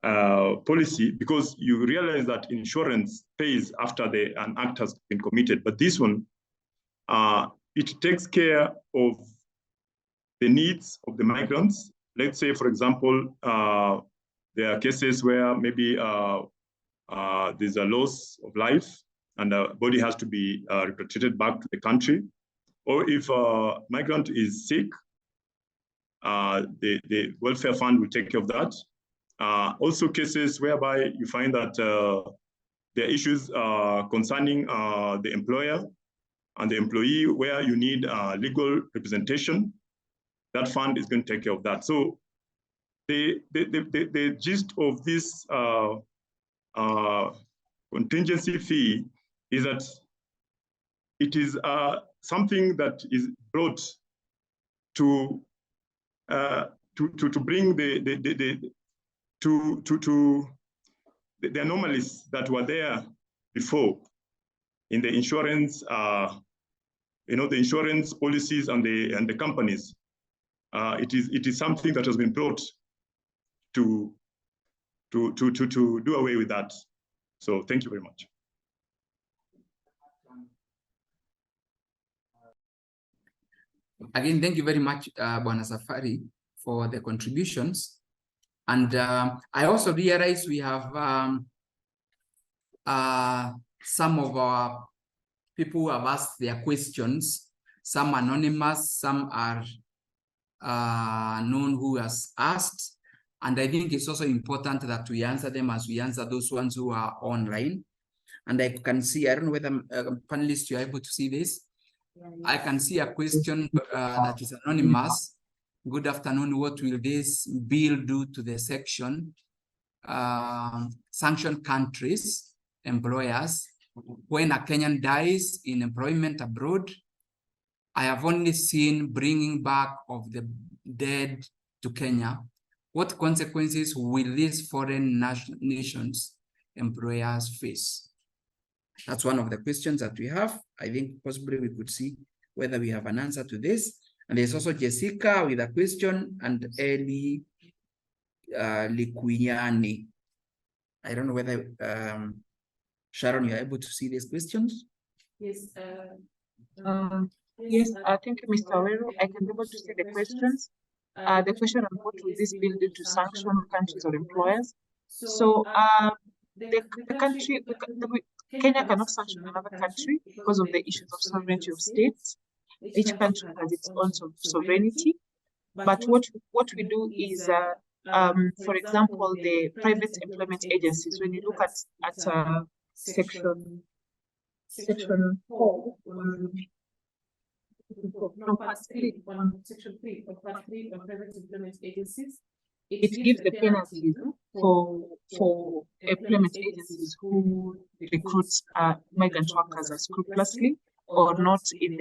policy, because you realize that insurance pays after an act has been committed. But this one, it takes care of the needs of the migrants. Let's say, for example, there are cases where maybe there's a loss of life and the body has to be repatriated back to the country. Or if a migrant is sick the welfare fund will take care of that. Also cases whereby you find that there are issues concerning the employer and the employee where you need legal representation, that fund is going to take care of that. So the gist of this contingency fee is that it is something that is brought to bring the anomalies that were there before in the insurance, the insurance policies and the companies. It is something that has been brought to do away with that. So thank you very much. Again, thank you very much, Bwana Safari, for the contributions. And I also realize we have some of our people who have asked their questions, some anonymous, some are known who has asked. And I think it's also important that we answer them as we answer those ones who are online. And I can see, I don't know whether panelists, you're able to see this. I can see a question that is anonymous. Good afternoon. What will this bill do to the section sanctioned countries, employers, when a Kenyan dies in employment abroad? I have only seen bringing back of the dead to Kenya. What consequences will these foreign nations employers face? That's one of the questions that we have. I think possibly we could see whether we have an answer to this. And there's also Jessica with a question and Eli Likuyani. I don't know whether Sharon, you're able to see these questions? Yes. Yes, thank you, Mr. Awero. I can be able to see the questions. The question on what will this bill do to sanction countries or employers? So Kenya cannot sanction another country because of the issues of sovereignty of states. Each country has its own sovereignty. But what we do is, for example, the private employment agencies, when you look at section 4, section 3 of part 3 of private employment agencies, it gives the penalties for employment agencies who recruit migrant workers scrupulously or not in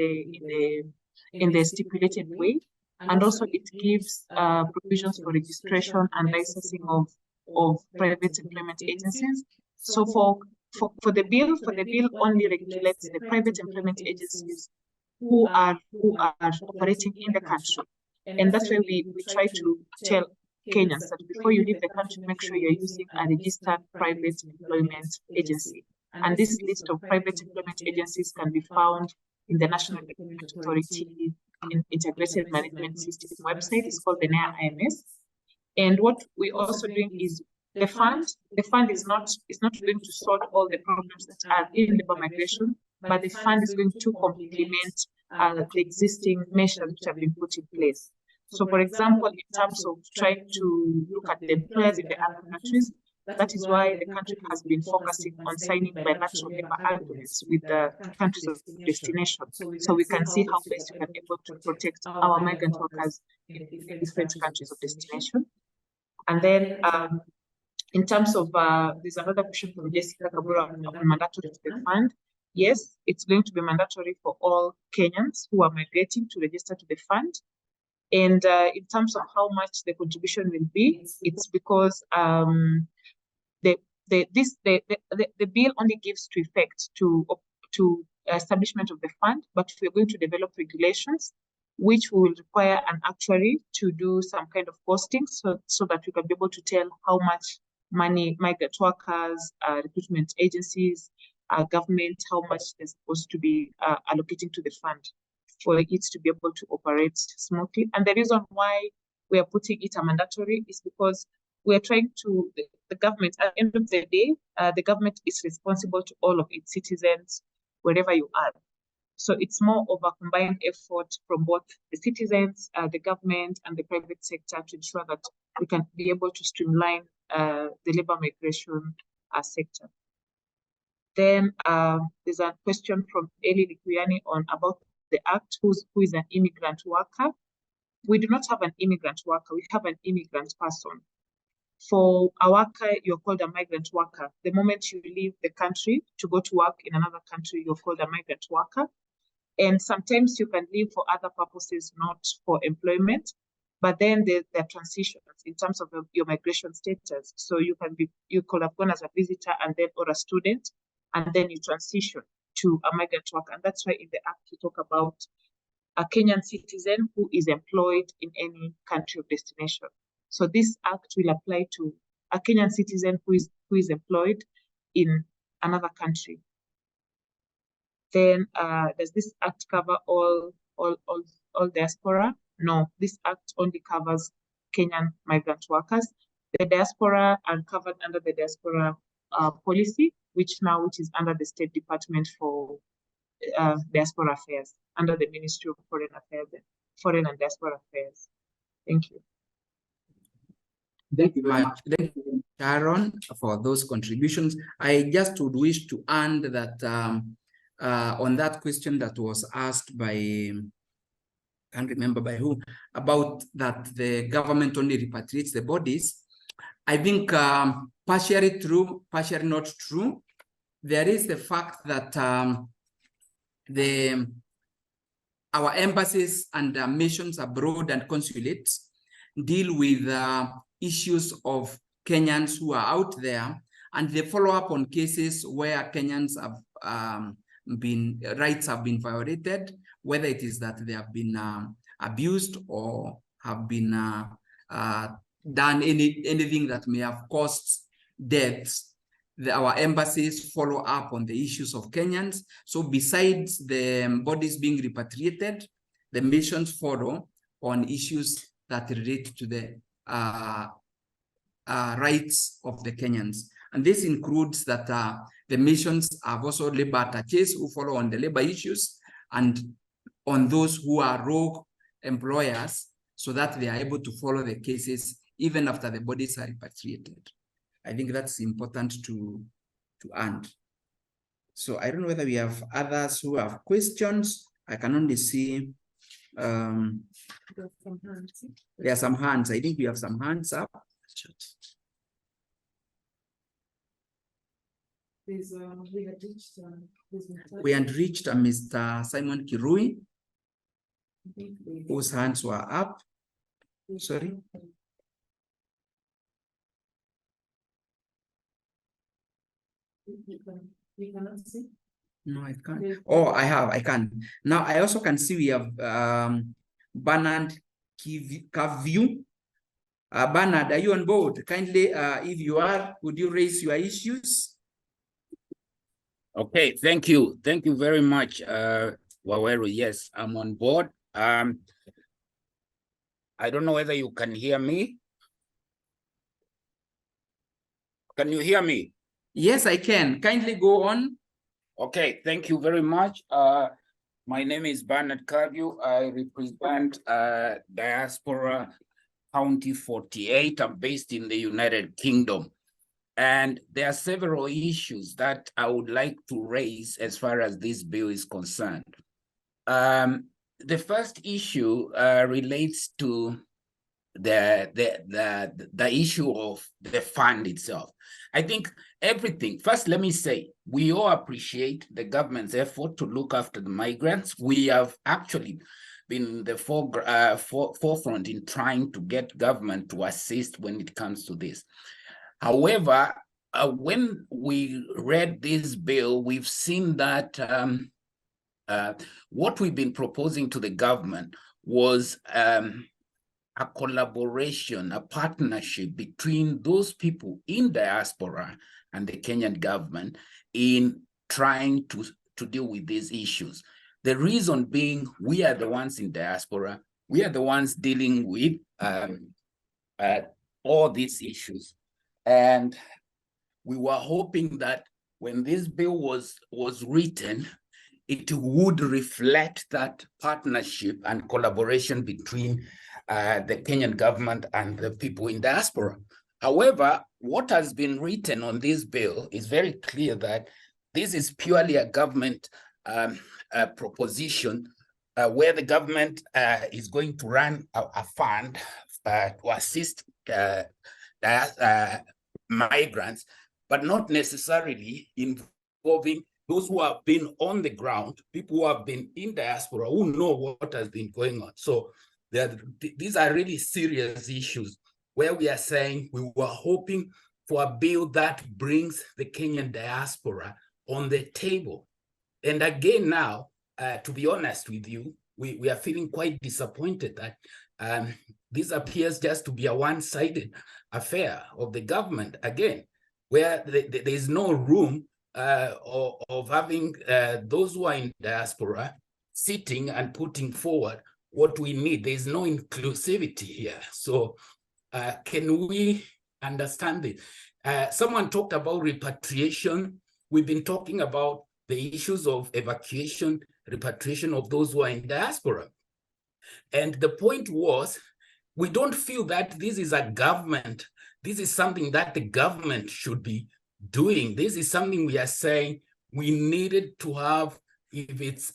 the stipulated way, and also it gives provisions for registration and licensing of private employment agencies. So for the bill only regulates the private employment agencies who are operating in the country, and that's why we try to tell Kenyans that before you leave the country, make sure you're using a registered private employment agency. And this list of private employment agencies can be found in the National Employment Authority Integrated Management System website. It's called the NEA IMS. And what we're also doing is the fund is not going to solve all the problems that are in labor migration, but the fund is going to complement the existing measures which have been put in place. So, for example, in terms of trying to look at the employers in the other countries, that is why the country has been focusing on signing bilateral labor agreements with the countries of destination, so we can see how best we can be able to protect our migrant workers in different countries of destination. And then, in terms of, there's another question from Jessica Kabura on mandatory to the fund. Yes, it's going to be mandatory for all Kenyans who are migrating to register to the fund. And in terms of how much the contribution will be, it's because the bill only gives to effect to establishment of the fund, but we're going to develop regulations which will require an actuary to do some kind of costing so that we can be able to tell how much money migrant workers, recruitment agencies, government, how much they're supposed to be allocating to the fund for it to be able to operate smoothly. And the reason why we are putting it a mandatory is because we are trying to, the government, at the end of the day, the government is responsible to all of its citizens wherever you are. So it's more of a combined effort from both the citizens, the government, and the private sector to ensure that we can be able to streamline the labor migration sector. Then there's a question from Eli Likuyani on about the act, who is an immigrant worker. We do not have an immigrant worker, we have an immigrant person. For a worker, you're called a migrant worker. The moment you leave the country to go to work in another country, you're called a migrant worker. And sometimes you can leave for other purposes, not for employment. But then there are transitions in terms of your migration status. So you could have gone as a visitor and then or a student, and then you transition to a migrant worker. And that's why in the act we talk about a Kenyan citizen who is employed in any country of destination. So this act will apply to a Kenyan citizen who is employed in another country. Then does this act cover all diaspora? No, this act only covers Kenyan migrant workers. The diaspora are covered under the diaspora policy, which is under the State Department for Diaspora Affairs, under the Ministry of Foreign Affairs, Foreign and Diaspora Affairs. Thank you. Thank you very much. Thank you, Sharon, for those contributions. I just would wish to add that on that question that was asked by, I can't remember by who, about that the government only repatriates the bodies. I think partially true, partially not true. There is the fact that our embassies and missions abroad and consulates deal with issues of Kenyans who are out there, and they follow up on cases where Kenyans have rights have been violated, whether it is that they have been abused or have been done anything that may have caused deaths. Our embassies follow up on the issues of Kenyans. So besides the bodies being repatriated, the missions follow on issues that relate to the rights of the Kenyans. And this includes that the missions have also labor attaches who follow on the labor issues and on those who are rogue employers, so that they are able to follow the cases even after the bodies are repatriated. I think that's important to add. So I don't know whether we have others who have questions. I can only see there are some hands. I think we have some hands up. We had reached Mr. Simon Kirui, whose hands were up. Sorry. You cannot see? No, I can't. Oh, I can. Now I also can see we have Bernard Kavu. Bernard, are you on board? Kindly, if you are, would you raise your issues? Okay, thank you. Thank you very much, Waweru. Yes, I'm on board. I don't know whether you can hear me. Can you hear me? Yes, I can. Kindly go on. Okay, thank you very much. My name is Bernard Kavu. I represent Diaspora County 48. I'm based in the United Kingdom. And there are several issues that I would like to raise as far as this bill is concerned. The first issue relates to the issue of the fund itself. I think everything, first let me say, we all appreciate the government's effort to look after the migrants. We have actually been in the forefront in trying to get government to assist when it comes to this. However, when we read this bill, we've seen that what we've been proposing to the government was a collaboration, a partnership between those people in diaspora and the Kenyan government in trying to deal with these issues. The reason being, we are the ones in diaspora, we are the ones dealing with all these issues. And we were hoping that when this bill was written, it would reflect that partnership and collaboration between the Kenyan government and the people in diaspora. However, what has been written on this bill is very clear that this is purely a government proposition where the government is going to run a fund to assist migrants, but not necessarily involving those who have been on the ground, people who have been in diaspora, who know what has been going on. So these are really serious issues where we are saying we were hoping for a bill that brings the Kenyan diaspora on the table. And again now, to be honest with you, we are feeling quite disappointed that this appears just to be a one-sided affair of the government, again, where there is no room of having those who are in diaspora sitting and putting forward what we need. There's no inclusivity here. So can we understand it? Someone talked about repatriation. We've been talking about the issues of evacuation, repatriation of those who are in diaspora. And the point was, we don't feel that this is a government. This is something that the government should be doing. This is something we are saying we needed to have, if it's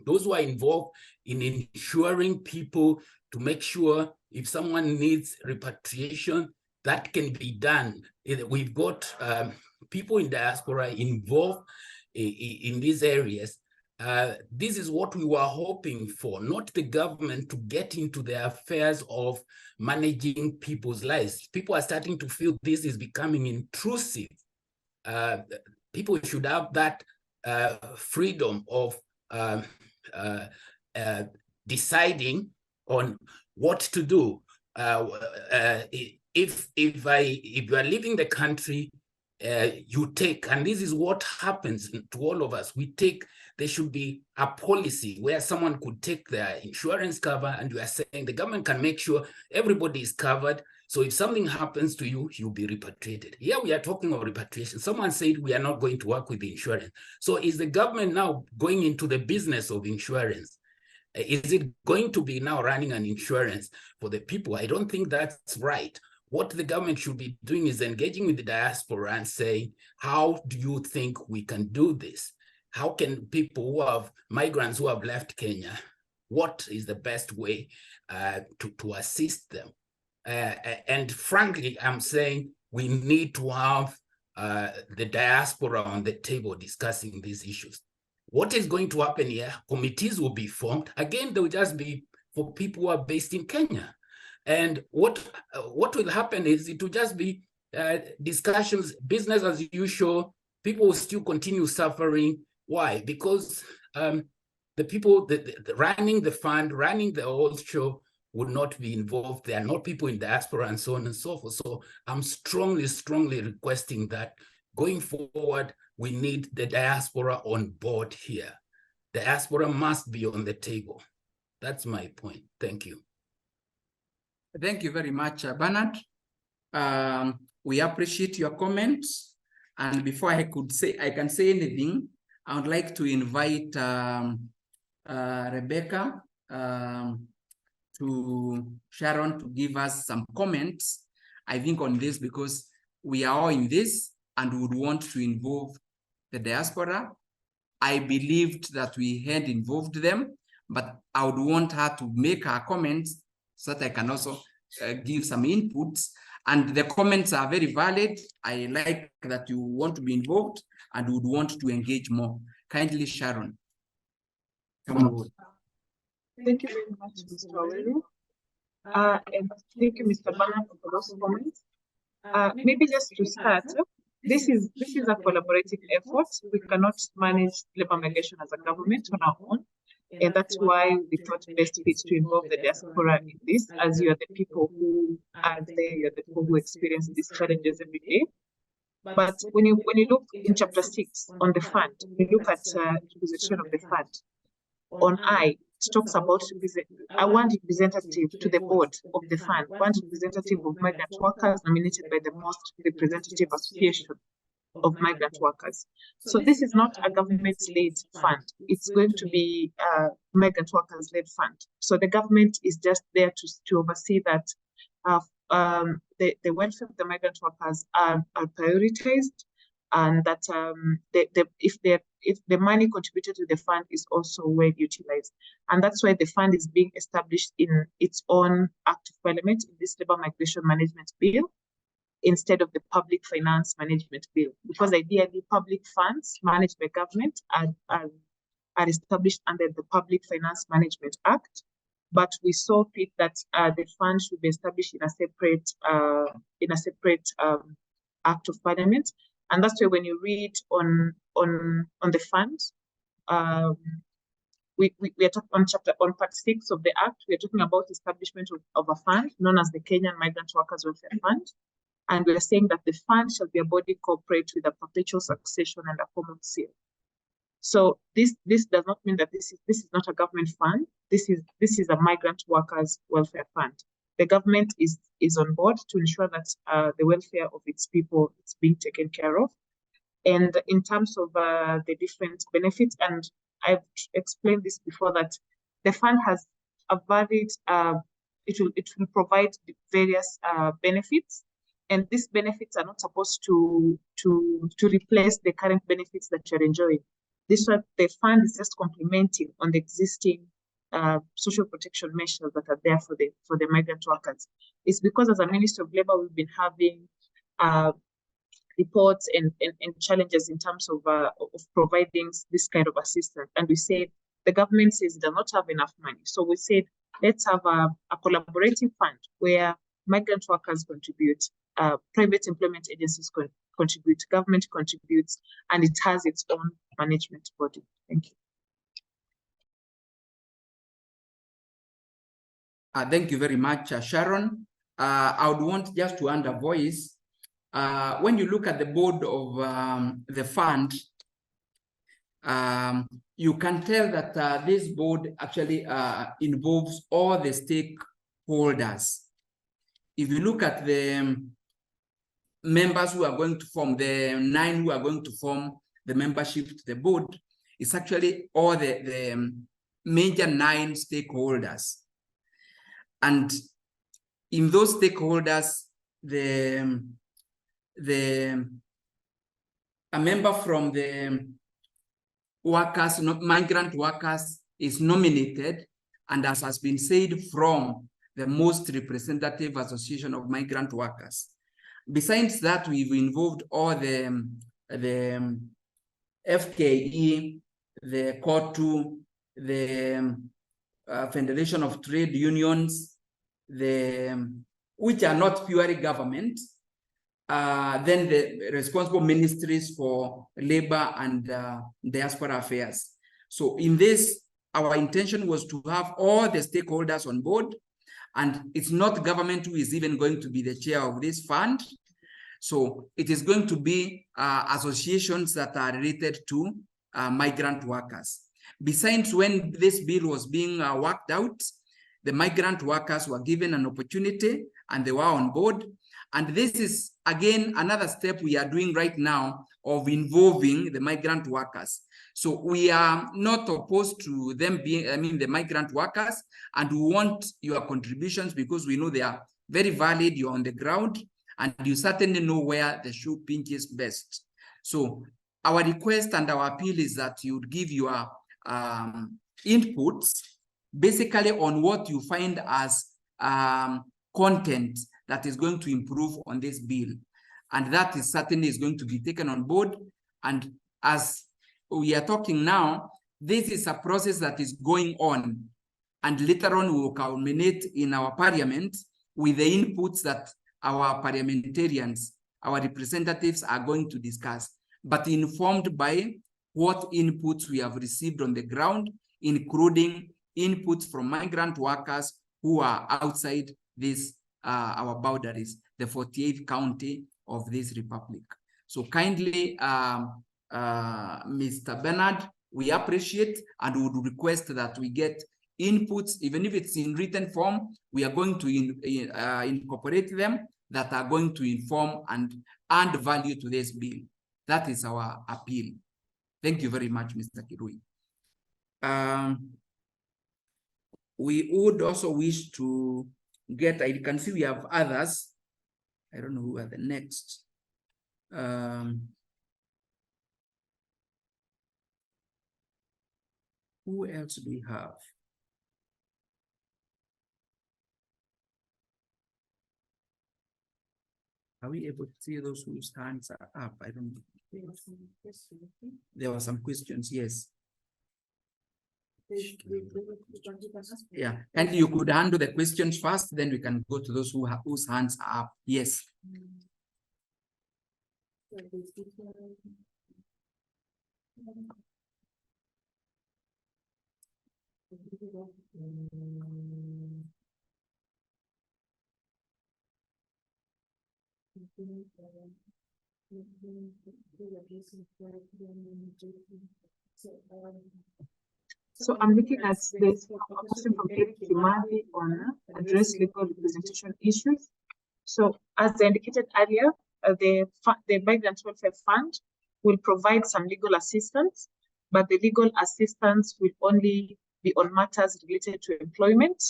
those who are involved in ensuring people to make sure if someone needs repatriation, that can be done. We've got people in diaspora involved in these areas. This is what we were hoping for, not the government to get into the affairs of managing people's lives. People are starting to feel this is becoming intrusive. People should have that freedom of deciding on what to do. If you are leaving the country, you take, and this is what happens to all of us, we take. There should be a policy where someone could take their insurance cover, and you are saying the government can make sure everybody is covered. So if something happens to you, you'll be repatriated. Here we are talking of repatriation. Someone said we are not going to work with the insurance. So is the government now going into the business of insurance? Is it going to be now running an insurance for the people? I don't think that's right. What the government should be doing is engaging with the diaspora and saying, how do you think we can do this? How can people who have migrants who have left Kenya, what is the best way to assist them? And frankly, I'm saying we need to have the diaspora on the table discussing these issues. What is going to happen here? Committees will be formed. Again, they will just be for people who are based in Kenya. And what will happen is it will just be discussions, business as usual. People will still continue suffering. Why? Because the people running the fund, running the whole show would not be involved. There are not people in diaspora and so on and so forth. So I'm strongly requesting that going forward, we need the diaspora on board here. The diaspora must be on the table. That's my point. Thank you. Thank you very much, Bernard. We appreciate your comments. And before I can say anything, I would like to invite Rebecca to Sharon to give us some comments, I think, on this, because we are all in this and would want to involve the diaspora. I believed that we had involved them, but I would want her to make her comments so that I can also give some inputs. And the comments are very valid. I like that you want to be involved and would want to engage more. Kindly, Sharon. Come on. Thank you very much, Mr. Waweru. And thank you, Mr. Bernard, for those comments. Maybe just to start, this is a collaborative effort. We cannot manage labor migration as a government on our own. And that's why we thought best fit to involve the diaspora in this, as you are the people who are there, you're the people who experience these challenges every day. But when you look in chapter 6 on the fund, you look at utilization of the fund. On I, it talks about one representative to the board of the fund, one representative of migrant workers nominated by the most representative association. of migrant workers. So this is not a government-led fund. It's going to be a migrant workers-led fund. So the government is just there to oversee that the welfare of the migrant workers are prioritized, and that if the money contributed to the fund is also well utilized. And that's why the fund is being established in its own act of parliament in this Labour Migration Management Bill, instead of the Public Finance Management Bill, because ideally public funds managed by government are established under the Public Finance Management Act. But we saw fit that the fund should be established in a separate act of parliament. And that's why when you read on the fund, we are talking on part 6 of the act. We are talking about establishment of a fund known as the Kenyan Migrant Workers Welfare Fund. And we are saying that the fund shall be a body corporate with a perpetual succession and a common seal. So this does not mean that this is not a government fund. This is a migrant workers welfare fund. The government is on board to ensure that the welfare of its people is being taken care of. And in terms of the different benefits, and I've explained this before, that the fund has a varied, it will provide various benefits, and these benefits are not supposed to replace the current benefits that you're enjoying. This one, the fund is just complementing on the existing social protection measures that are there for the migrant workers. It's because as a Ministry of Labour, we've been having reports and challenges in terms of providing this kind of assistance. And we said, the government says it does not have enough money. So we said, let's have a collaborative fund where migrant workers contribute, private employment agencies contribute, government contributes, and it has its own management body. Thank you. Thank you very much, Sharon. I would want just to add a voice. When you look at the board of the fund, you can tell that this board actually involves all the stakeholders. If you look at the members who are going to form, the 9 who are going to form the membership to the board, it's actually all the major 9 stakeholders. And in those stakeholders, a member from the workers, migrant workers, is nominated, and as has been said, from the most representative association of migrant workers. Besides that, we've involved all the FKE, the COTU, the Federation of Trade Unions, which are not purely government, then the responsible ministries for labor and diaspora affairs. So in this, our intention was to have all the stakeholders on board, and it's not government who is even going to be the chair of this fund. So it is going to be associations that are related to migrant workers. Besides, when this bill was being worked out, the migrant workers were given an opportunity and they were on board. And this is, again, another step we are doing right now of involving the migrant workers. So we are not opposed to them being, the migrant workers, and we want your contributions because we know they are very valid. You're on the ground and you certainly know where the shoe pinches best. So our request and our appeal is that you would give your inputs basically on what you find as content that is going to improve on this bill. And that is certainly going to be taken on board. And as we are talking now, this is a process that is going on. And later on, we will culminate in our parliament with the inputs that our parliamentarians, our representatives are going to discuss, but informed by what inputs we have received on the ground, including inputs from migrant workers who are outside this, our boundaries, the 48th county of this republic. So kindly, Mr. Bernard, we appreciate and would request that we get inputs, even if it's in written form. We are going to incorporate them that are going to inform and add value to this bill. That is our appeal. Thank you very much, Mr. Kirui. We would also wish to get, I can see we have others. I don't know who are the next. Who else do we have? Are we able to see those whose hands are up? I don't know. There were some questions, yes. Yeah, and you could handle the questions first, then we can go to those whose hands are up. Yes. So I'm looking at this question from Eric Kimani on address legal representation issues. So as I indicated earlier, the Migrant Welfare Fund will provide some legal assistance, but the legal assistance will only be on matters related to employment.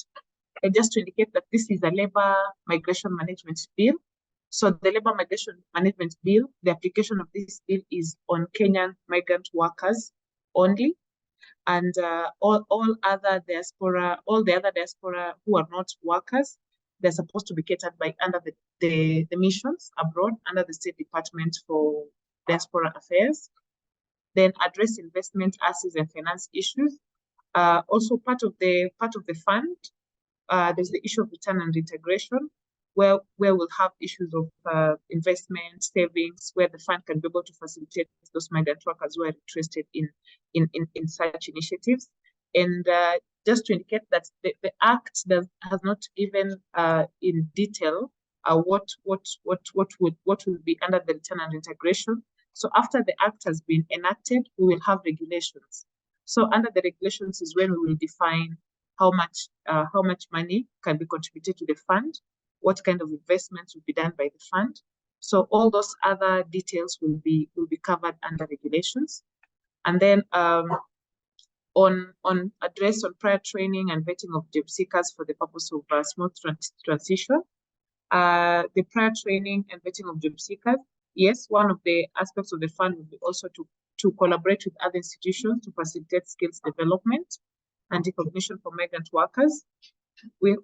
And just to indicate that this is a labor migration management bill. So the labor migration management bill, the application of this bill is on Kenyan migrant workers only. And all the other diaspora who are not workers, they're supposed to be catered by under the missions abroad, under the State Department for Diaspora Affairs. Then address investment, assets, and finance issues. Also part of the fund, there's the issue of return and integration, where we'll have issues of investment, savings, where the fund can be able to facilitate those migrant workers who are interested in such initiatives. And just to indicate that the Act has not given in detail what will be under the return and integration. So after the Act has been enacted, we will have regulations. So under the regulations is when we will define how much money can be contributed to the fund, what kind of investments will be done by the fund. So all those other details will be covered under regulations. And then on address on prior training and vetting of job seekers for the purpose of smooth transition. The prior training and vetting of job seekers, yes, one of the aspects of the fund will be also to collaborate with other institutions to facilitate skills development and recognition for migrant workers. We've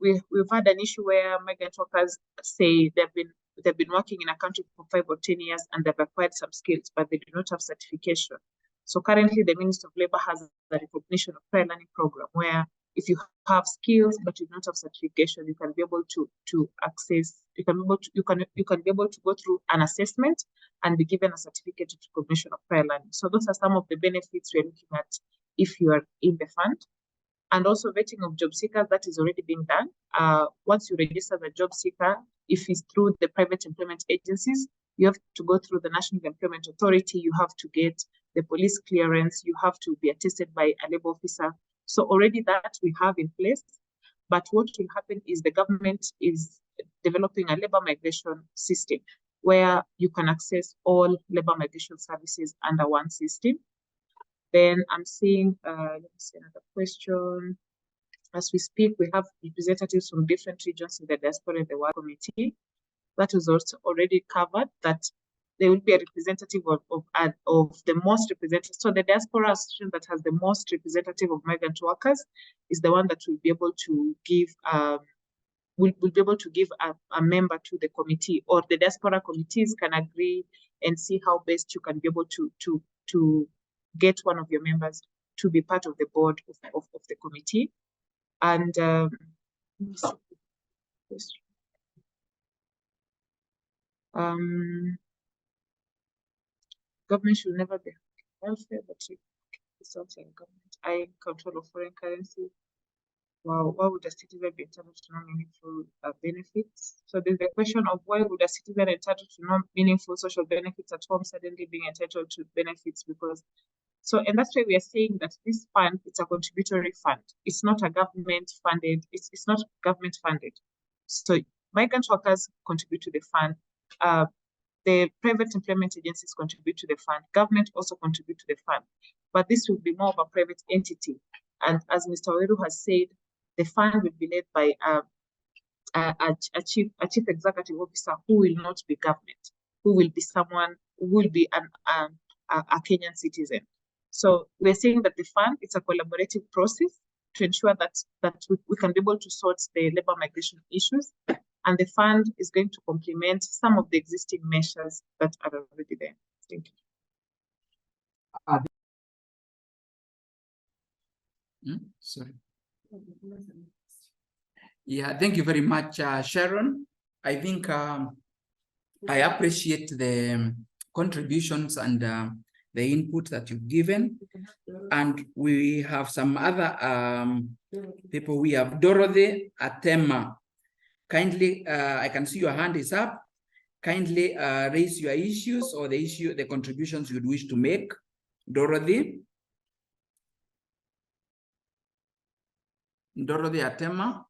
had an issue where migrant workers say they've been working in a country for 5 or 10 years and they've acquired some skills, but they do not have certification. So currently the Ministry of Labour has a recognition of prior learning program where if you have skills but you do not have certification, you can be able to access, you can be able to go through an assessment and be given a certificate of recognition of prior learning. So those are some of the benefits we're looking at if you are in the fund. And also vetting of job seekers, that is already being done. Once you register as a job seeker, if it's through the private employment agencies, you have to go through the National Employment Authority, you have to get the police clearance, you have to be attested by a labor officer. So already that we have in place. But what will happen is the government is developing a labor migration system where you can access all labor migration services under one system. Then I'm seeing, let me see another question. As we speak, we have representatives from different regions in the Diaspora and the Work Committee. That was also already covered, that there will be a representative of the most representative. So the Diaspora Association that has the most representative of migrant workers is the one that will be able to give will be able to give a member to the committee, or the Diaspora committees can agree and see how best you can be able to get one of your members to be part of the board of the committee. And government should never be welfare, but results in government control of foreign currency. Wow, why would a citizen be entitled to non-meaningful benefits? So there's the question of why would a citizen entitled to non-meaningful social benefits at home suddenly being entitled to benefits? Because and that's why we are saying that this fund, it's a contributory fund. It's not a government funded, it's not government funded. So migrant workers contribute to the fund. the private employment agencies contribute to the fund. Government also contribute to the fund, but this will be more of a private entity. And as Mr. Waweru has said, the fund will be led by a chief executive officer who will not be government, who will be someone who will be a Kenyan citizen. So we're saying that the fund, it's a collaborative process to ensure that we can be able to sort the labor migration issues. And the fund is going to complement some of the existing measures that are already there. Thank you. Sorry. Yeah, thank you very much, Sharon. I think I appreciate the contributions and the input that you've given. And we have some other people. We have Dorothy Atema. Kindly, I can see your hand is up. Kindly raise your issues or the contributions you'd wish to make. Dorothy. Dorothy Atema.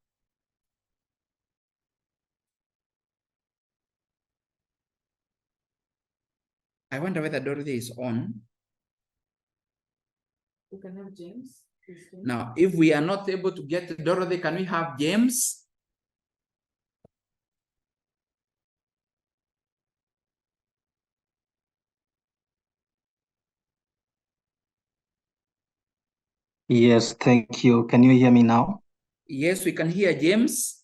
I wonder whether Dorothy is on. We can have James. Now, if we are not able to get Dorothy, can we have James? Yes, thank you. Can you hear me now? Yes, we can hear James.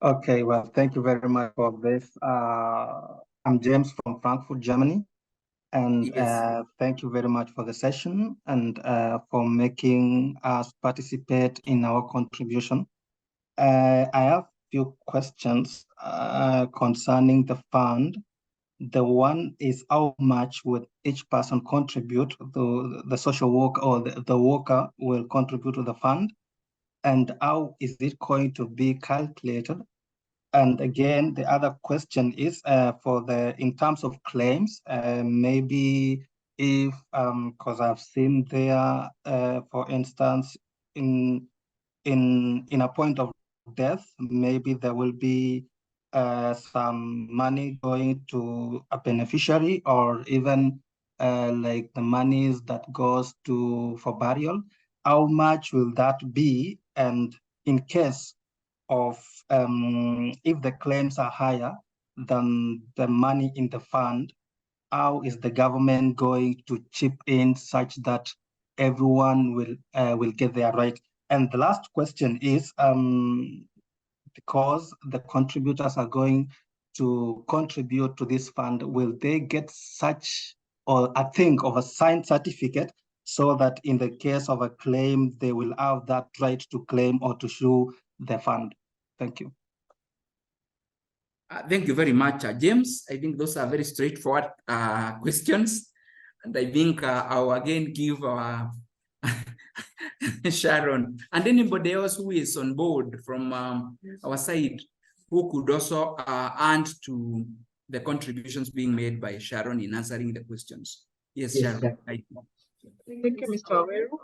Okay, well, thank you very much for this. I'm James from Frankfurt, Germany. And Yes. thank you very much for the session and for making us participate in our contribution. I have a few questions concerning the fund. The one is how much would each person contribute to the social worker, or the worker will contribute to the fund, and how is it going to be calculated? And again, the other question is in terms of claims, maybe if, because I've seen there, for instance, in a point of death, maybe there will be some money going to a beneficiary, or even like the monies that goes for burial. How much will that be? And in case of if the claims are higher than the money in the fund, how is the government going to chip in such that everyone will get their right? And the last question is, because the contributors are going to contribute to this fund, will they get such, or a thing of a signed certificate, so that in the case of a claim, they will have that right to claim or to sue the fund? Thank you. Thank you very much, James. I think those are very straightforward questions. And I think I'll again give Sharon and anybody else who is on board from our side who could also add to the contributions being made by Sharon in answering the questions. Yes, Sharon. Thank you, Mr. Waweru.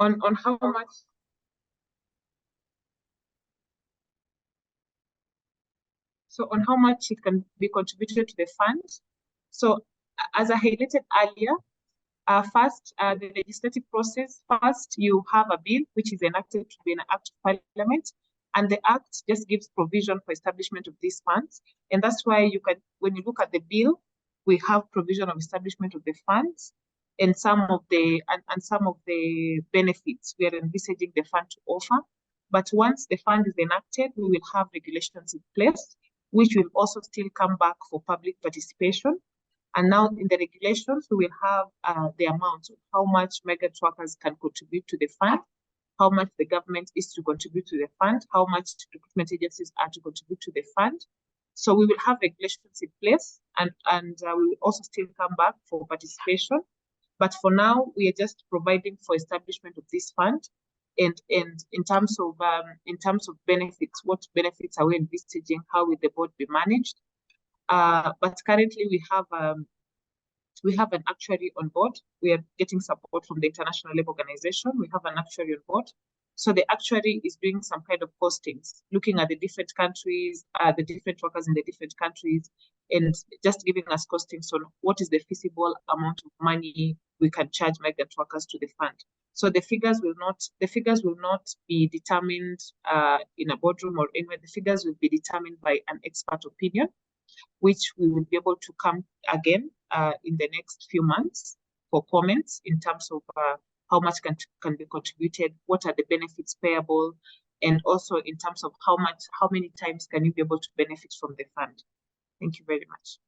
On how much? So on how much it can be contributed to the fund. So as I highlighted earlier, first, the legislative process, first you have a bill which is enacted to be an act of parliament, and the act just gives provision for establishment of these funds. And that's why you can, when you look at the bill, we have provision of establishment of the funds and some of the benefits we are envisaging the fund to offer. But once the fund is enacted, we will have regulations in place, which will also still come back for public participation. And now in the regulations, we will have the amount of how much migrant workers can contribute to the fund, how much the government is to contribute to the fund, how much recruitment agencies are to contribute to the fund. So we will have regulations in place, and we will also still come back for participation. But for now, we are just providing for establishment of this fund. And in terms of benefits, what benefits are we envisaging? How will the board be managed? But currently we have an actuary on board. We are getting support from the International Labour Organization. We have an actuary on board. So the actuary is doing some kind of postings, looking at the different countries, the different workers in the different countries, and just giving us costings on what is the feasible amount of money we can charge migrant workers to the fund. So the figures will not be determined in a boardroom or anywhere. The figures will be determined by an expert opinion, which we will be able to come again in the next few months for comments in terms of how much can be contributed, what are the benefits payable, and also in terms of how many times can you be able to benefit from the fund. Thank you very much.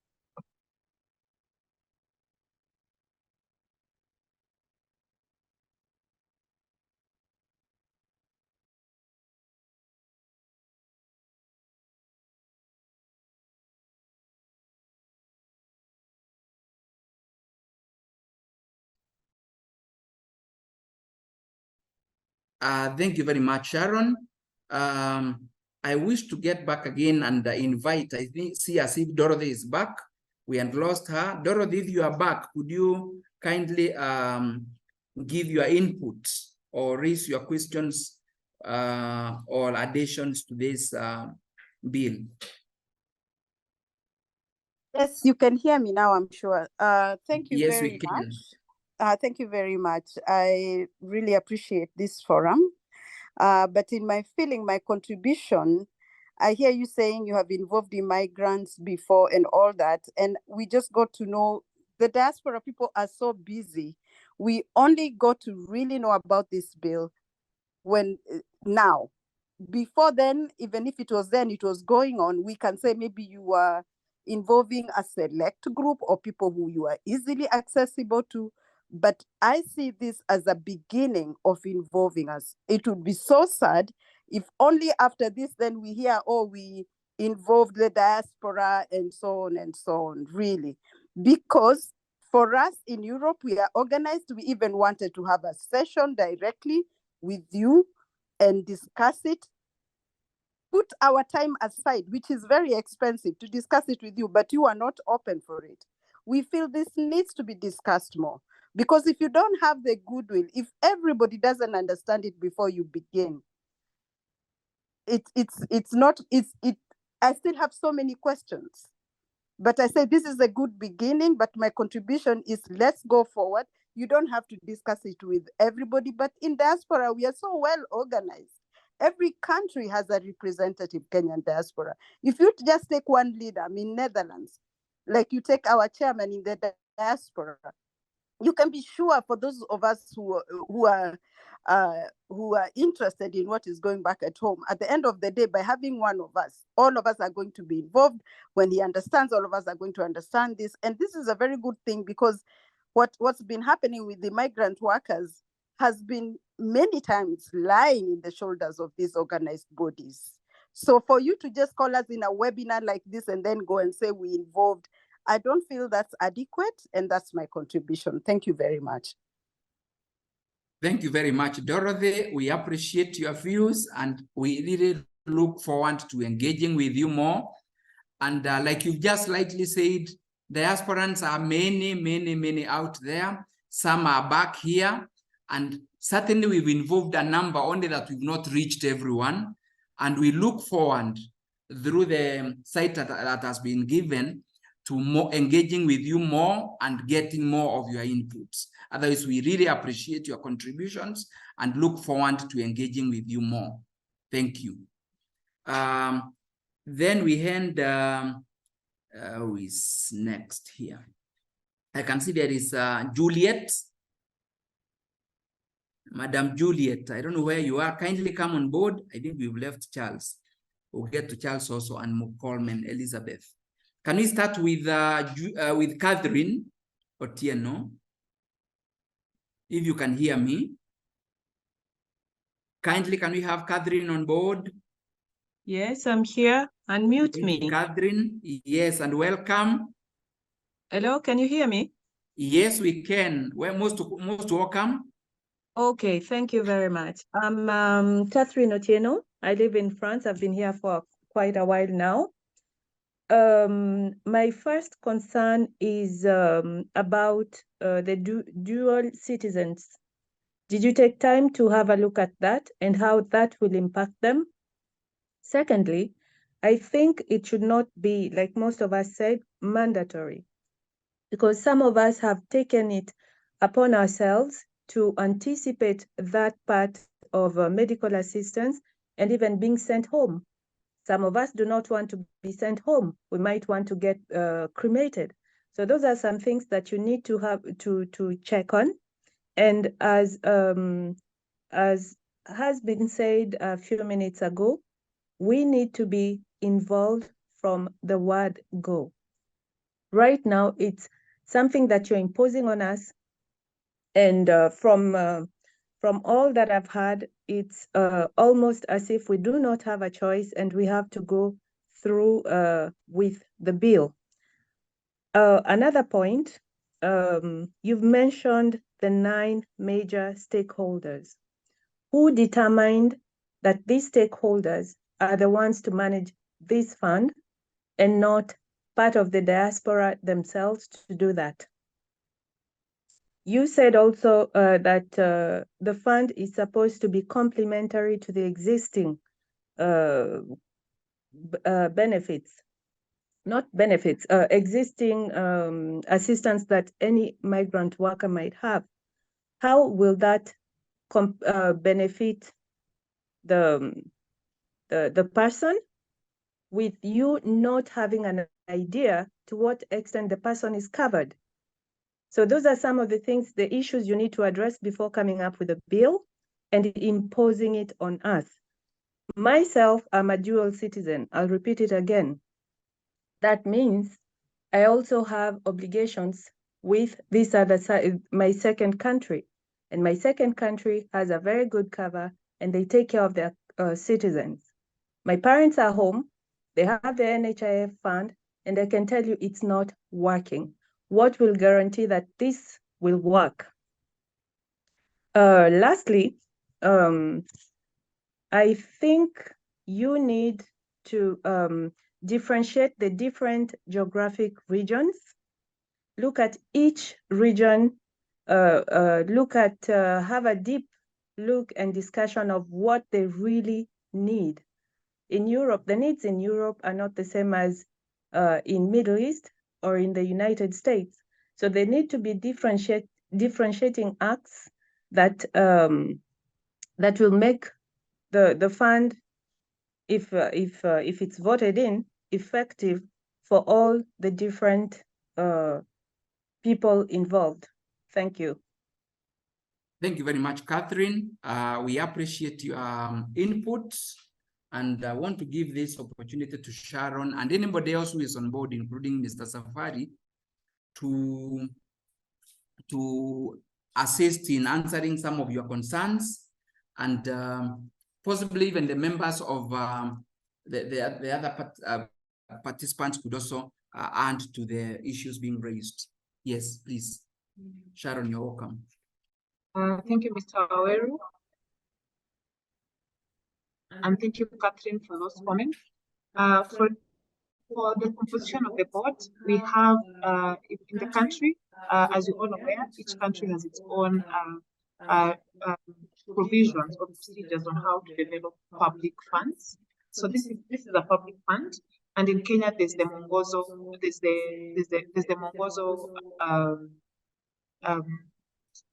Thank you very much, Sharon. I wish to get back again and invite, I think, see as if Dorothy is back. We had lost her. Dorothy, if you are back, could you kindly give your input or raise your questions or additions to this bill? Yes, you can hear me now, I'm sure. Thank you Yes, very we can. much. Thank you very much. I really appreciate this forum. But in my feeling, my contribution, I hear you saying you have involved immigrants before and all that. And we just got to know the diaspora people are so busy. We only got to really know about this bill when now. Before then, even if it was then, it was going on, we can say maybe you were involving a select group or people who you are easily accessible to. But I see this as a beginning of involving us. It would be so sad if only after this, then we hear, oh, we involved the diaspora and so on, really. Because for us in Europe, we are organized. We even wanted to have a session directly with you and discuss it. Put our time aside, which is very expensive, to discuss it with you, but you are not open for it. We feel this needs to be discussed more, because if you don't have the goodwill, if everybody doesn't understand it before you begin, I still have so many questions. But I say this is a good beginning, but my contribution is let's go forward. You don't have to discuss it with everybody, but in diaspora, we are so well organized. Every country has a representative Kenyan diaspora. If you just take one leader, I mean, Netherlands, like you take our chairman in the diaspora, you can be sure for those of us who are interested in what is going back at home, at the end of the day, by having one of us, all of us are going to be involved. When he understands, all of us are going to understand this. And this is a very good thing, because what's been happening with the migrant workers has been many times lying in the shoulders of these organized bodies. So for you to just call us in a webinar like this and then go and say we involved, I don't feel that's adequate, and that's my contribution. Thank you very much. Thank you very much, Dorothy. We appreciate your views, and we really look forward to engaging with you more. And like you just lightly said, diasporans are many out there. Some are back here, and certainly we've involved a number, only that we've not reached everyone. And we look forward through the site that has been given to more engaging with you more and getting more of your inputs. Otherwise, we really appreciate your contributions and look forward to engaging with you more. Thank you. Then we hand, who is next here? I can see there is Juliet. Madam Juliet, I don't know where you are. Kindly come on board. I think we've left Charles. We'll get to Charles also, and Coleman, Elizabeth. Can we start with Catherine Otieno? If you can hear me. Kindly, can we have Catherine on board? Yes, I'm here. Unmute me. Catherine, yes, and welcome. Hello, can you hear me? Yes, we can. We're most welcome. Okay, thank you very much. I'm Catherine Otieno. I live in France. I've been here for quite a while now. My first concern is about the dual citizens Did you take time to have a look at that and how that will impact them? Secondly, I think it should not be, like most of us said, mandatory, because some of us have taken it upon ourselves to anticipate that part of medical assistance and even being sent home. Some of us do not want to be sent home. We might want to get cremated. So those are some things that you need to have to check on. And as has been said a few minutes ago, we need to be involved from the word go. Right now, it's something that you're imposing on us. And from all that I've heard, it's almost as if we do not have a choice and we have to go through with the bill. Another point, you've mentioned the 9 major stakeholders. Who determined that these stakeholders are the ones to manage this fund and not part of the diaspora themselves to do that? You said also that the fund is supposed to be complementary to the existing benefits, not benefits, existing assistance that any migrant worker might have. How will that benefit the person, with you not having an idea to what extent the person is covered? So those are some of the things, the issues you need to address before coming up with a bill and imposing it on us. Myself, I'm a dual citizen. I'll repeat it again. That means I also have obligations with this other side, my second country. And my second country has a very good cover and they take care of their citizens. My parents are home, they have the NHIF fund, and I can tell you it's not working. What will guarantee that this will work? Lastly, I think you need to differentiate the different geographic regions. Look at each region, have a deep look and discussion of what they really need. In Europe, the needs in Europe are not the same as in Middle East or in the United States. So they need to be differentiating acts that that will make the fund, if it's voted in, effective for all the different people involved. Thank you. Thank you very much, Catherine. We appreciate your inputs, and I want to give this opportunity to Sharon and anybody else who is on board, including Mr. Safari, to assist in answering some of your concerns, and possibly even the members of the other participants could also add to the issues being raised. Yes, please. Sharon, you're welcome. Thank you, Mr. Aweru. And thank you, Catherine, for those comments. For the composition of the board, we have in the country, as you all aware, each country has its own provisions or procedures on how to develop public funds. So this is a public fund, and in Kenya there's the Mwongozo, there's the Mwongozo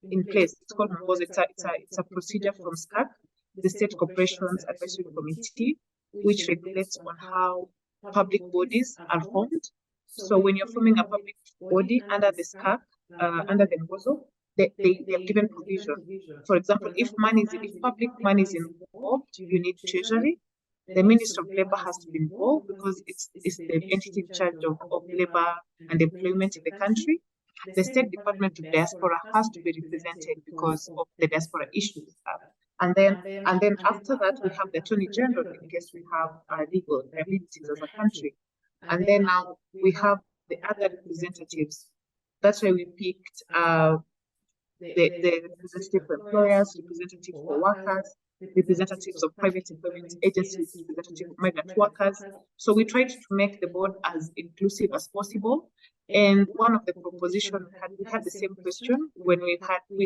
in place. It's called Mwongozo. It's a procedure from SCAC, the State Corporations Advisory Committee, which regulates on how public bodies are formed. So when you're forming a public body under the SCAC, under the Mwongozo, they are given provision. For example, if public money is involved, you need treasury. The Minister of Labor has to be involved because it's the entity in charge of labor and employment in the country. The State Department of Diaspora has to be represented because of the diaspora issues. And then after that, we have the Attorney General in case we have legal liabilities as a country. And then now we have the other representatives. That's why we picked the representative for employers, representative for workers, representatives of private employment agencies, representatives of migrant workers. So we tried to make the board as inclusive as possible. And one of the propositions we had the same question when we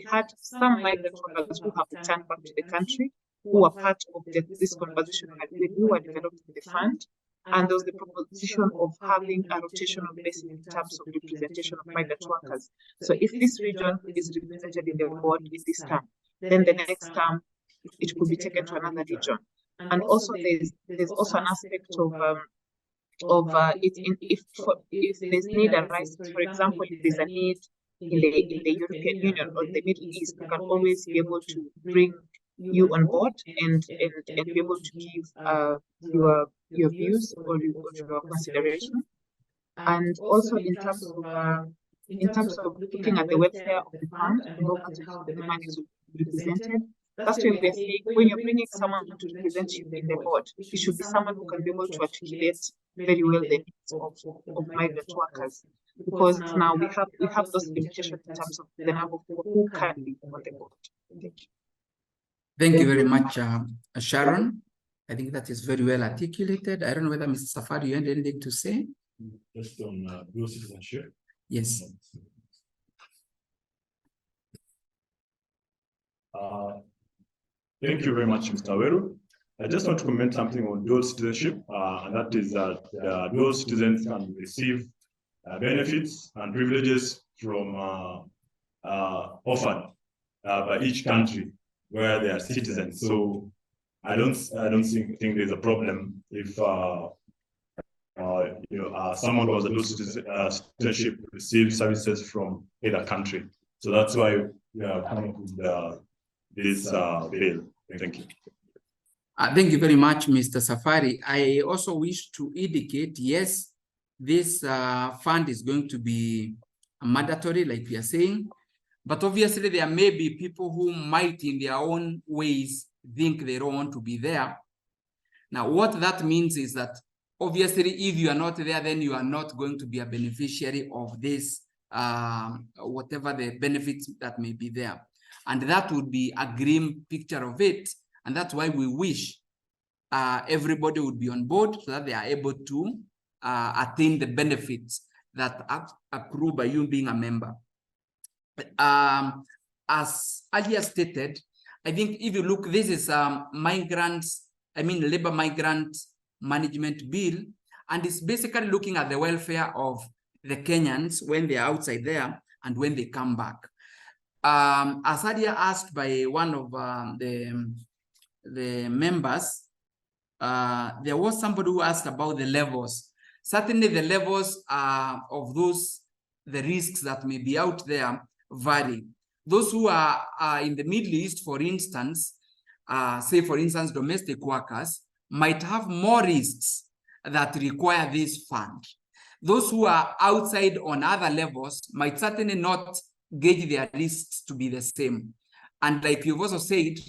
had some migrant workers who have returned back to the country, who were part of this conversation when we were developing the fund. And there was the proposition of having a rotational basis in terms of representation of migrant workers. So if this region is represented in the board in this term, then the next term it could be taken to another region. And also there's also an aspect of if there's need arises, for example, if there's a need in the European Union or the Middle East, we can always be able to bring you on board and be able to give your views or your consideration. And also in terms of looking at the welfare of the fund and how the money is represented, that's why we are saying when you're bringing someone to represent you in the board, it should be someone who can be able to articulate very well the needs of migrant workers. Because now we have those limitations in terms of the number of people who can be on the board. Thank you. Thank you very much, Sharon. I think that is very well articulated. I don't know whether Mr. Safari, you had anything to say? Just on dual citizenship. Yes. Thank you very much, Mr. Weru. I just want to comment something on dual citizenship, and that is that dual citizens can receive benefits and privileges from offered by each country where they are citizens. So I don't think there's a problem if someone who has a dual citizenship receives services from either country. So that's why we are coming with this bill. Thank you. Thank you very much, Mr. Safari. I also wish to indicate, yes, this fund is going to be mandatory, like we are saying, but obviously there may be people who might in their own ways think they don't want to be there. Now, what that means is that obviously if you are not there, then you are not going to be a beneficiary of this, whatever the benefits that may be there. And that would be a grim picture of it. And that's why we wish everybody would be on board so that they are able to attain the benefits that accrue by you being a member. As earlier stated, I think if you look, this is labor migrant management bill, and it's basically looking at the welfare of the Kenyans when they are outside there and when they come back. As earlier asked by one of the members, there was somebody who asked about the levels. Certainly the levels of the risks that may be out there vary. Those who are in the Middle East, for instance, say for instance, domestic workers might have more risks that require this fund. Those who are outside on other levels might certainly not gauge their risks to be the same. And like you've also said,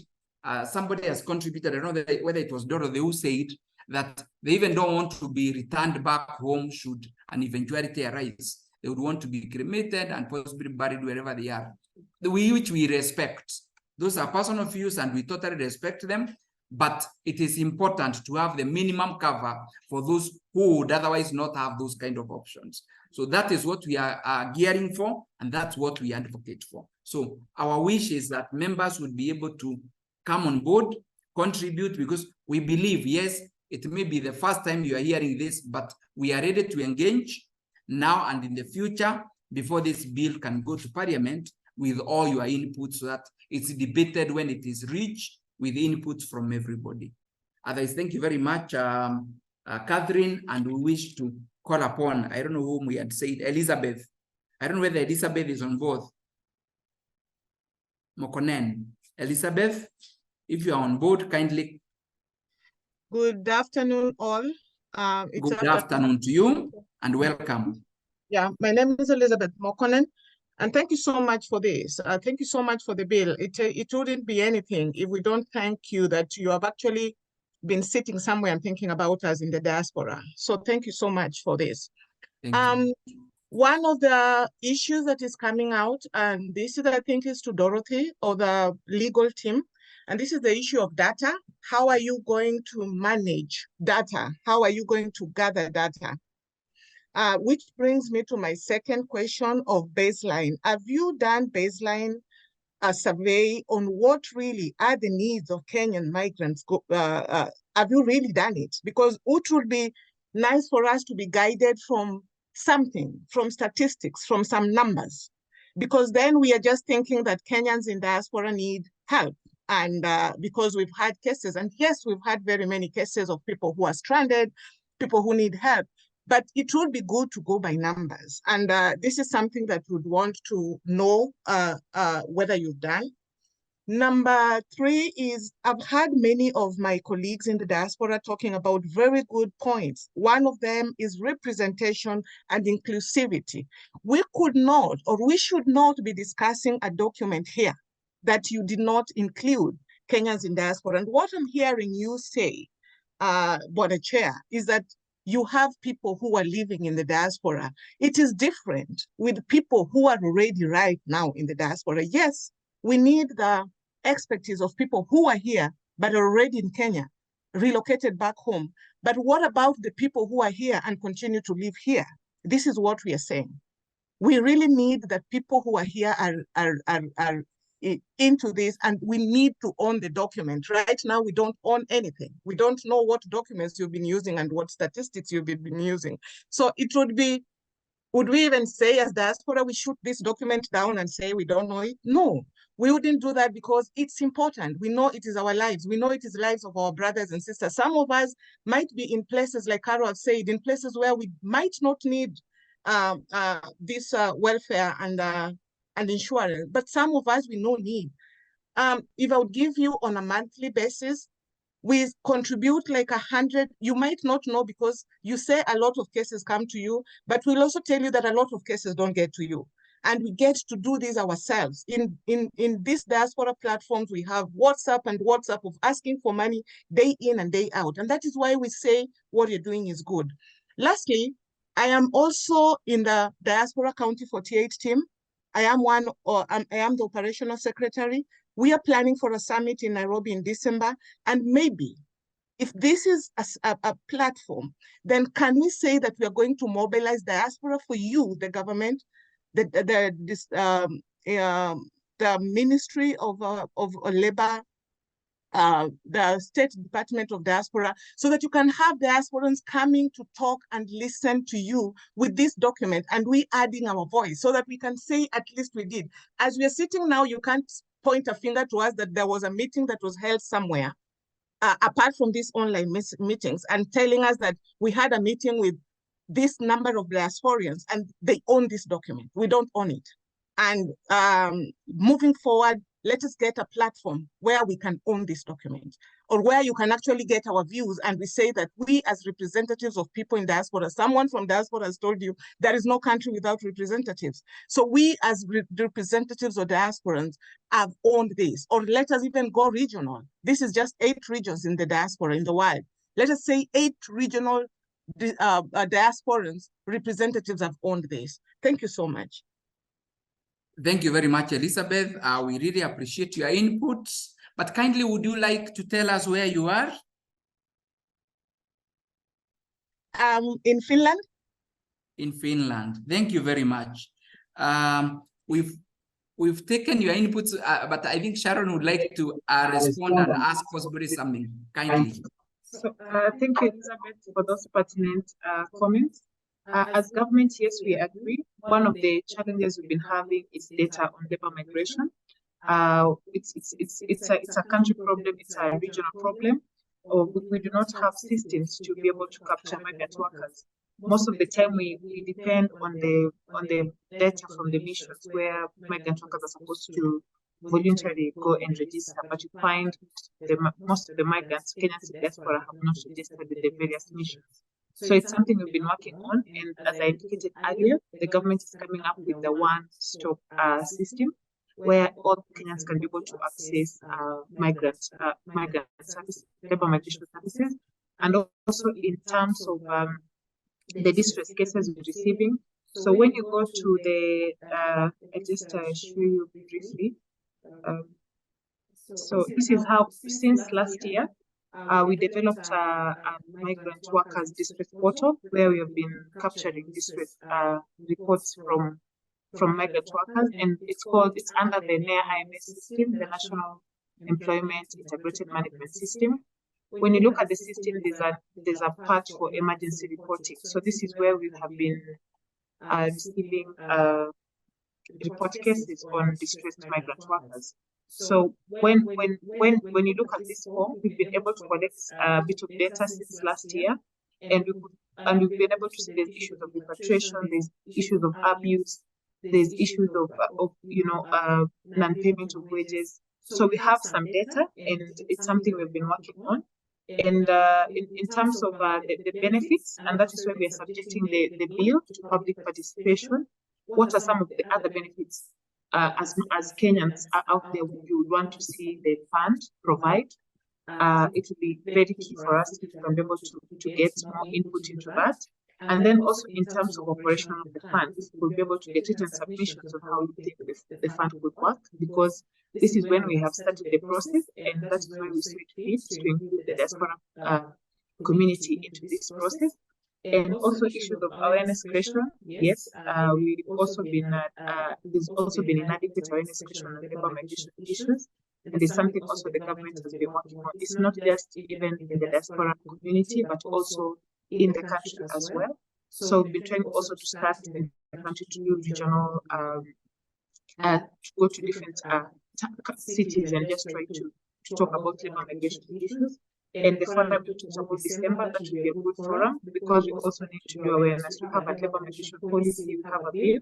somebody has contributed, I don't know whether it was Dorothy who said that they even don't want to be returned back home should an eventuality arise. They would want to be cremated and possibly buried wherever they are, which we respect. Those are personal views and we totally respect them, but it is important to have the minimum cover for those who would otherwise not have those kind of options. So that is what we are gearing for, and that's what we advocate for. So our wish is that members would be able to come on board, contribute, because we believe, yes, it may be the first time you are hearing this, but we are ready to engage now and in the future before this bill can go to Parliament with all your inputs so that it's debated when it is reached with input from everybody. Otherwise, thank you very much, Catherine, and we wish to call upon, I don't know whom we had said, Elizabeth. I don't know whether Elizabeth is on board. Mokonen. Elizabeth, if you are on board, kindly. Good afternoon, all. Good afternoon to you and welcome. Yeah, my name is Elizabeth Mokonen, and thank you so much for this. Thank you so much for the bill. It wouldn't be anything if we don't thank you that you have actually been sitting somewhere and thinking about us in the diaspora. So thank you so much for this. One of the issues that is coming out, and this is, I think, is to Dorothy or the legal team, And this is the issue of data. How are you going to manage data? How are you going to gather data? Which brings me to my second question of baseline. Have you done baseline survey on what really are the needs of Kenyan migrants? Have you really done it? Because it would be nice for us to be guided from something, from statistics, from some numbers, because then we are just thinking that Kenyans in diaspora need help. And because we've had cases, and yes, we've had very many cases of people who are stranded, people who need help, but it would be good to go by numbers. And this is something that we'd want to know whether you've done. Number three is, I've had many of my colleagues in the diaspora talking about very good points. One of them is representation and inclusivity. We could not, or we should not be discussing a document here that you did not include Kenyans in diaspora. And what I'm hearing you say, Board Chair, is that you have people who are living in the diaspora. It is different with people who are already right now in the diaspora. Yes, we need the expertise of people who are here, but are already in Kenya, relocated back home. But what about the people who are here and continue to live here? This is what we are saying. We really need that people who are here are into this, and we need to own the document. Right now, we don't own anything. We don't know what documents you've been using and what statistics you've been using. So it would be, would we even say as diaspora, we shoot this document down and say we don't know it? No, we wouldn't do that because it's important. We know it is our lives. We know it is the lives of our brothers and sisters. Some of us might be in places, like Carol said, in places where we might not need this welfare and insurance, but some of us we know need. If I would give you on a monthly basis, we contribute like 100, you might not know because you say a lot of cases come to you, but we'll also tell you that a lot of cases don't get to you. And we get to do this ourselves. In these diaspora platforms, we have WhatsApp and WhatsApp of asking for money day in and day out. And that is why we say what you're doing is good. Lastly, I am also in the Diaspora County 48 team. I am the operational secretary. We are planning for a summit in Nairobi in December. And maybe if this is a platform, then can we say that we are going to mobilize diaspora for you, the government, the Ministry of Labor, the State Department of Diaspora, so that you can have diasporans coming to talk and listen to you with this document, and we adding our voice so that we can say at least we did. As we are sitting now, you can't point a finger to us that there was a meeting that was held somewhere, apart from these online meetings, and telling us that we had a meeting with this number of diasporians and they own this document. We don't own it. And moving forward, let us get a platform where we can own this document, or where you can actually get our views, and we say that we as representatives of people in diaspora, someone from diaspora has told you there is no country without representatives. So we as representatives of diasporans have owned this, or let us even go regional. This is just 8 regions in the diaspora in the world. Let us say 8 regional diasporans representatives have owned this. Thank you so much. Thank you very much, Elizabeth. We really appreciate your inputs, but kindly would you like to tell us where you are? In Finland. In Finland. Thank you very much. We've taken your inputs, but I think Sharon would like to respond and ask possibly something. Kindly. So, thank you, Elizabeth, for those pertinent comments. As government, yes, we agree. One of the challenges we've been having is data on labor migration. It's a country problem. It's a regional problem. We do not have systems to be able to capture migrant workers. Most of the time, we depend on the data from the missions where migrant workers are supposed to voluntarily go and register, but you find most of the migrants, Kenyans in diaspora, have not registered with the various missions. So it's something we've been working on, and as I indicated earlier, the government is coming up with the one-stop system where all Kenyans can be able to access migrant services, labor migration services, and also in terms of the distress cases we're receiving. So when you go to the, I just show you briefly. So this is how, since last year, we developed a migrant workers distress portal where we have been capturing distress reports from migrant workers, and it's under the NEA-IMS system, the National Employment Integrated Management System. When you look at the system, there's a part for emergency reporting. So this is where we have been receiving report cases on distressed migrant workers. So when you look at this form, we've been able to collect a bit of data since last year, and we've been able to see there's issues of repatriation, there's issues of abuse, there's issues of non-payment of wages. So we have some data, and it's something we've been working on. And in terms of the benefits, and that is where we are subjecting the bill to public participation. What are some of the other benefits as Kenyans are out there you would want to see the fund provide? It will be very key for us if we can be able to get more input into that. And then also in terms of operation of the fund, we'll be able to get written submissions of how we think the fund would work, because this is when we have started the process, and that's where we see it fit to include the diaspora community into this process. And also issues of awareness creation. Yes, we've also been there's also been inadequate awareness creation on labor migration issues, and it's something also the government has been working on. It's not just even in the diaspora community, but also in the country as well. So we've been trying also to start in the country to do regional, to go to different cities and just try to talk about labor migration issues. And the forum is about December, that will be a good forum, because we also need to do awareness. We have a labor migration policy, we have a bill,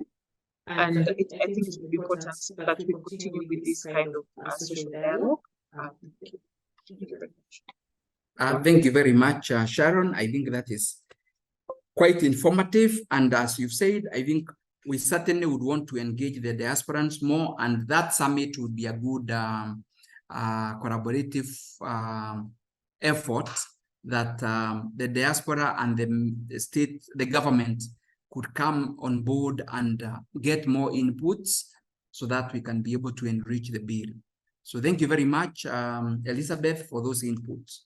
and I think it will be important that we continue with this kind of social dialogue. Thank you very much. Thank you very much, Sharon. I think that is quite informative. And as you've said, I think we certainly would want to engage the diasporans more, and that summit would be a good collaborative effort that the diaspora and the state, the government could come on board and get more inputs so that we can be able to enrich the bill. So thank you very much, Elizabeth, for those inputs.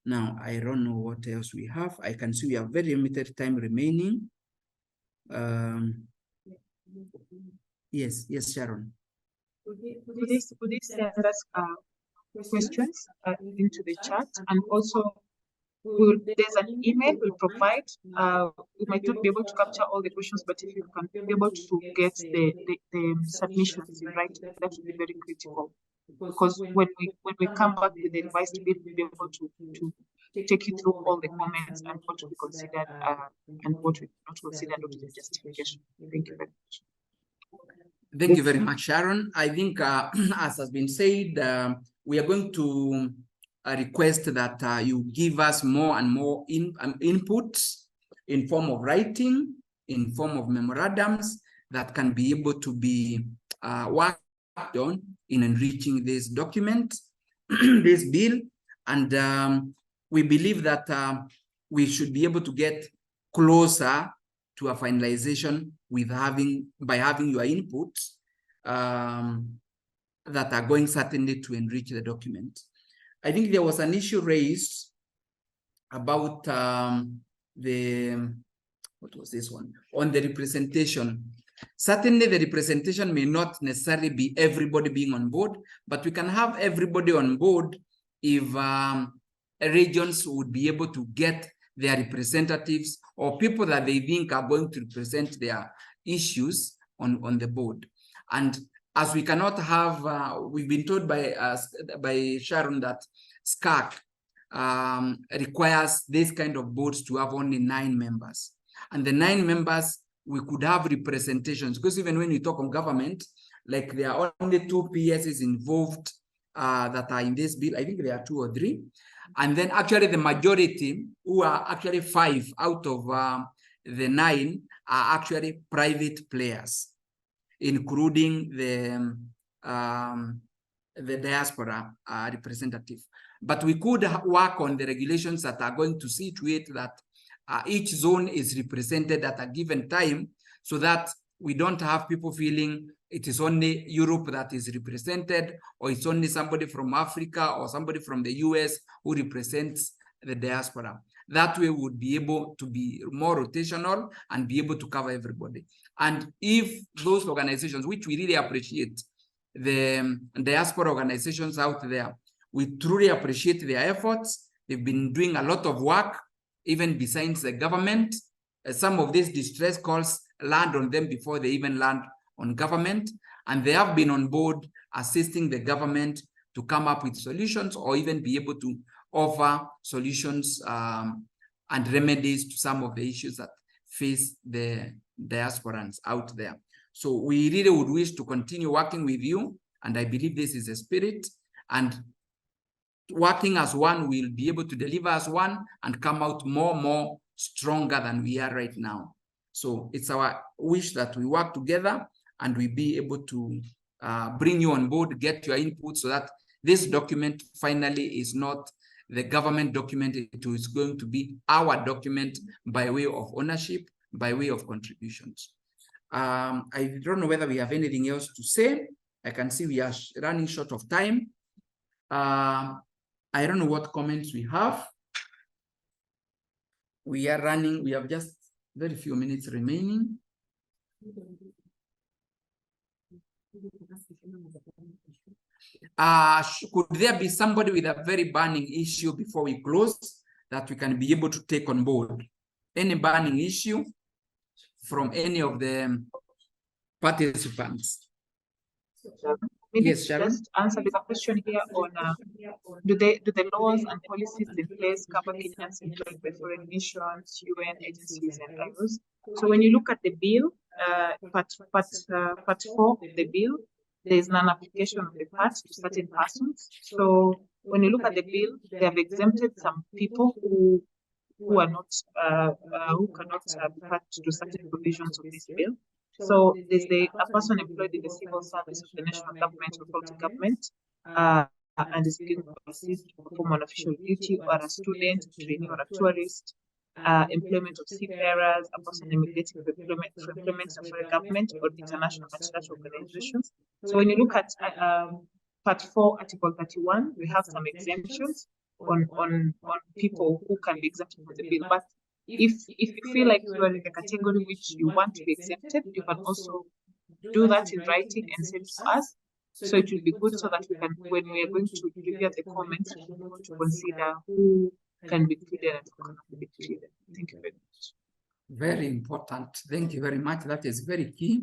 Now, I don't know what else we have. I can see we have very limited time remaining. Yes, Sharon. Could they send us questions into the chat? And also, there's an email we'll provide. We might not be able to capture all the questions, but if you can be able to get the submissions in writing, that would be very critical. Because when we come back with the revised bill, we'll be able to take you through all the comments and what we considered and what we not considered, what is the justification. Thank you very much. Thank you very much, Sharon. I think, as has been said, we are going to request that you give us more and more inputs in form of writing, in form of memorandums that can be able to be worked on in enriching this document, this bill. And we believe that we should be able to get closer to a finalization by having your inputs that are going certainly to enrich the document. I think there was an issue raised about what was this one? On the representation. Certainly the representation may not necessarily be everybody being on board, but we can have everybody on board if regions would be able to get their representatives or people that they think are going to represent their issues on the board. And as we cannot have, we've been told by Sharon that SCAC requires this kind of boards to have only 9 members. And the 9 members, we could have representations, because even when we talk on government, like there are only 2 PSs involved that are in this bill. I think there are 2 or 3. And then actually the majority, who are actually 5 out of the 9, are actually private players, including the diaspora representative. But we could work on the regulations that are going to see to it that each zone is represented at a given time, so that we don't have people feeling it is only Europe that is represented, or it's only somebody from Africa or somebody from the US who represents the diaspora. That way we would be able to be more rotational and be able to cover everybody. And if those organizations, which we really appreciate, the diaspora organizations out there, we truly appreciate their efforts. They've been doing a lot of work, even besides the government. Some of these distress calls land on them before they even land on government, and they have been on board assisting the government to come up with solutions or even be able to offer solutions and remedies to some of the issues that face the diasporans out there. So we really would wish to continue working with you, and I believe this is a spirit, and working as one, we'll be able to deliver as one and come out more stronger than we are right now. So it's our wish that we work together and we be able to bring you on board, get your input, so that this document finally is not the government document. It is going to be our document by way of ownership, by way of contributions. I don't know whether we have anything else to say. I can see we are running short of time. I don't know what comments we have. We have just very few minutes remaining. Could there be somebody with a very burning issue before we close that we can be able to take on board? Any burning issue from any of the participants? Maybe Yes, Sharon. just answer the question here on do the laws and policies in place cover Kenyans employed by foreign missions, UN agencies, and others? So when you look at the bill, part 4 of the bill, there is an application of the part to certain persons. So when you look at the bill, they have exempted some people who are not who cannot be part to certain provisions of this bill. So there's a person employed in the civil service of the national government or county government, and is being to assist to perform an official duty, or a student, trainee, or a tourist, employment of seafarers, a person immigrating for employment of the government or international multilateral organizations. So when you look at Part 4, Article 31, we have some exemptions on people who can be exempted from the bill. But if you feel like you are in the category which you want to be exempted, you can also do that in writing and send to us. So it will be good so that we can, when we are going to review the comments, we will be able to consider who can be included and who cannot be included. Thank you very much. Very important. Thank you very much. That is very key.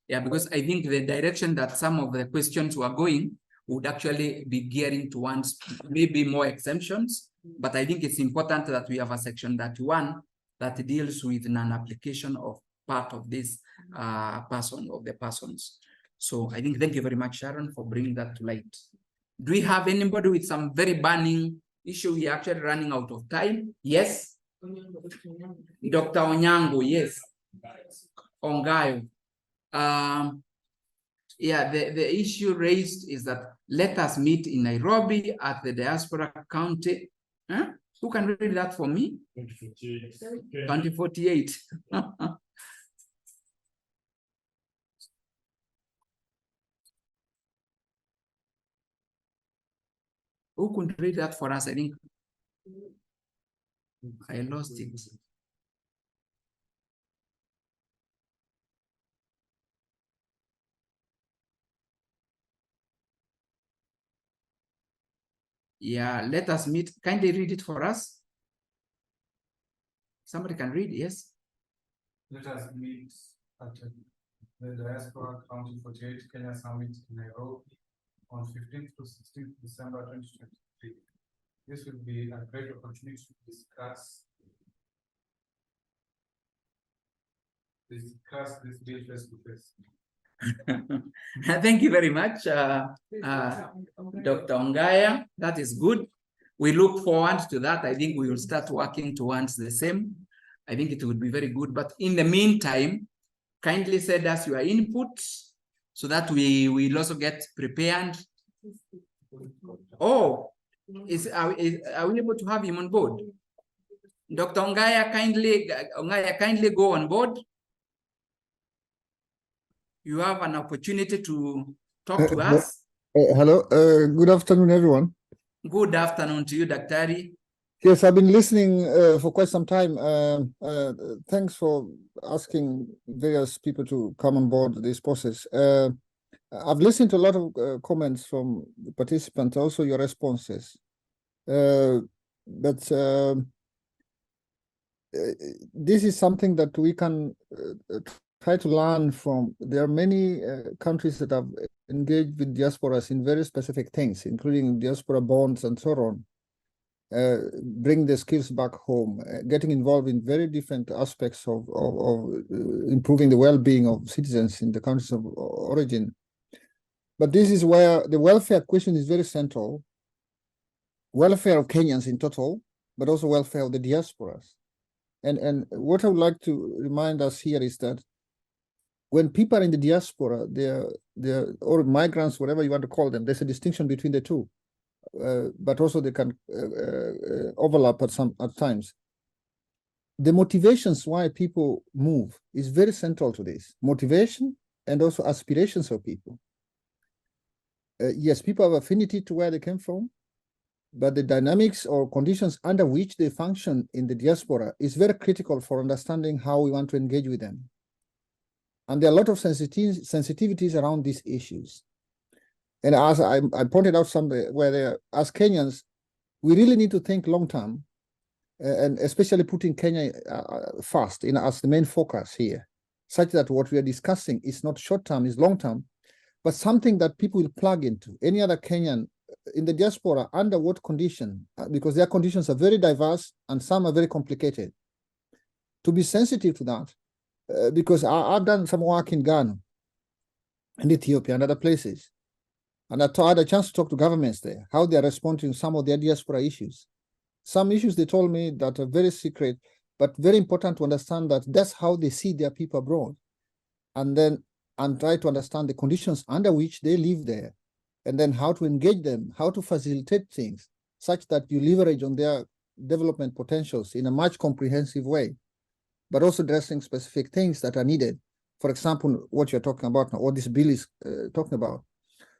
Yeah, because I think the direction that some of the questions were going would actually be gearing towards maybe more exemptions. But I think it's important that we have a section 31 that deals with non-application of part of this persons. So I think, thank you very much, Sharon, for bringing that to light. Do we have anybody with some very burning issue? We are actually running out of time. Yes. Dr. Onyango, yes. Ongayo. Yeah, the issue raised is that let us meet in Nairobi at the Diaspora County. Huh? Who can read that for me? 2048. Who could read that for us? I think I lost it. Yeah, let us meet. Kindly read it for us. Somebody can read, yes. Let us meet at the Diaspora County 48 Kenya Summit in Nairobi on 15th to 16th December 2023. This will be a great opportunity to discuss this bill face to face. Thank you very much, Dr. Ongaya. That is good. We look forward to that. I think we will start working towards the same. I think it would be very good. But in the meantime, kindly send us your input so that we will also get prepared. Oh, are we able to have him on board? Dr. Ongaya, kindly go on board. you have an opportunity to talk to us. Hello, good afternoon, everyone. Good afternoon to you, Daktari. Yes, I've been listening for quite some time. Thanks for asking various people to come on board this process. I've listened to a lot of comments from the participants, also your responses. But this is something that we can try to learn from. There are many countries that have engaged with diasporas in very specific things, including diaspora bonds and so on. Bring the skills back home, getting involved in very different aspects of improving the well-being of citizens in the countries of origin. But this is where the welfare question is very central. Welfare of Kenyans in total, but also welfare of the diasporas. And what I would like to remind us here is that when people are in the diaspora, they're or migrants, whatever you want to call them, there's a distinction between the two. But also they can overlap at times. The motivations why people move is very central to this. Motivation and also aspirations of people. Yes, people have affinity to where they came from, but the dynamics or conditions under which they function in the diaspora is very critical for understanding how we want to engage with them. And there are a lot of sensitivities around these issues. And as I pointed out somewhere, where as Kenyans, we really need to think long term, and especially putting Kenya first as the main focus here, such that what we are discussing is not short term, is long term, but something that people will plug into. Any other Kenyan in the diaspora, under what condition? Because their conditions are very diverse and some are very complicated. To be sensitive to that, because I've done some work in Ghana and Ethiopia and other places. And I had a chance to talk to governments there, how they are responding to some of their diaspora issues. Some issues they told me that are very secret, but very important to understand that that's how they see their people abroad. And try to understand the conditions under which they live there. And then how to engage them, how to facilitate things such that you leverage on their development potentials in a much comprehensive way, but also addressing specific things that are needed. For example, what you're talking about now, what this bill is talking about.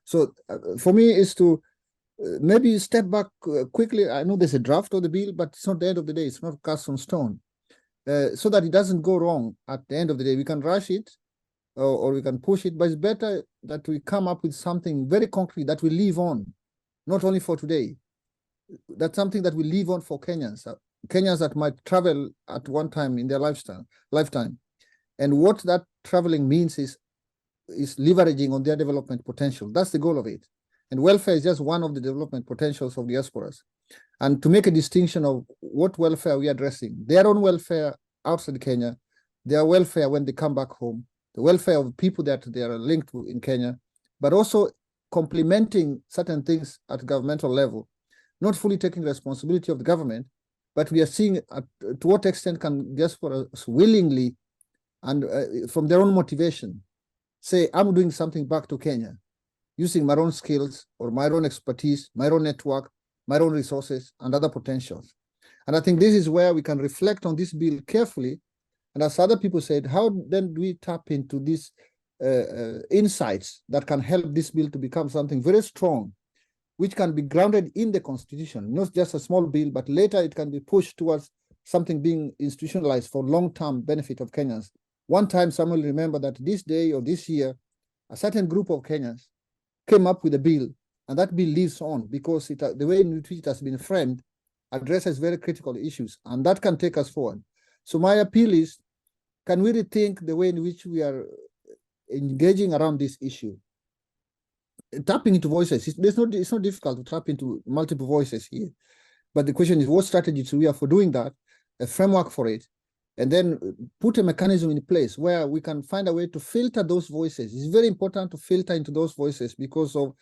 So for me is to maybe step back quickly. I know there's a draft of the bill, but it's not the end of the day. It's not cast on stone. So that it doesn't go wrong at the end of the day. We can rush it or we can push it, but it's better that we come up with something very concrete that will live on, not only for today. That's something that will live on for Kenyans. Kenyans that might travel at one time in their lifetime. And what that traveling means is leveraging on their development potential. That's the goal of it. And welfare is just one of the development potentials of diasporas. And to make a distinction of what welfare we are addressing, their own welfare outside Kenya, their welfare when they come back home, the welfare of people that they are linked to in Kenya, but also complementing certain things at governmental level, not fully taking responsibility of the government, but we are seeing to what extent can diasporas willingly and from their own motivation say, I'm doing something back to Kenya, using my own skills or my own expertise, my own network, my own resources, and other potentials. And I think this is where we can reflect on this bill carefully. And as other people said, how then do we tap into these insights that can help this bill to become something very strong, which can be grounded in the Constitution, not just a small bill, but later it can be pushed towards something being institutionalized for long-term benefit of Kenyans. One time, someone will remember that this day or this year, a certain group of Kenyans came up with a bill, and that bill lives on because the way in which it has been framed addresses very critical issues, and that can take us forward. So my appeal is, can we rethink the way in which we are engaging around this issue? Tapping into voices, it's not difficult to tap into multiple voices here. But the question is, what strategies we have for doing that, a framework for it, and then put a mechanism in place where we can find a way to filter those voices. It's very important to filter into those voices because of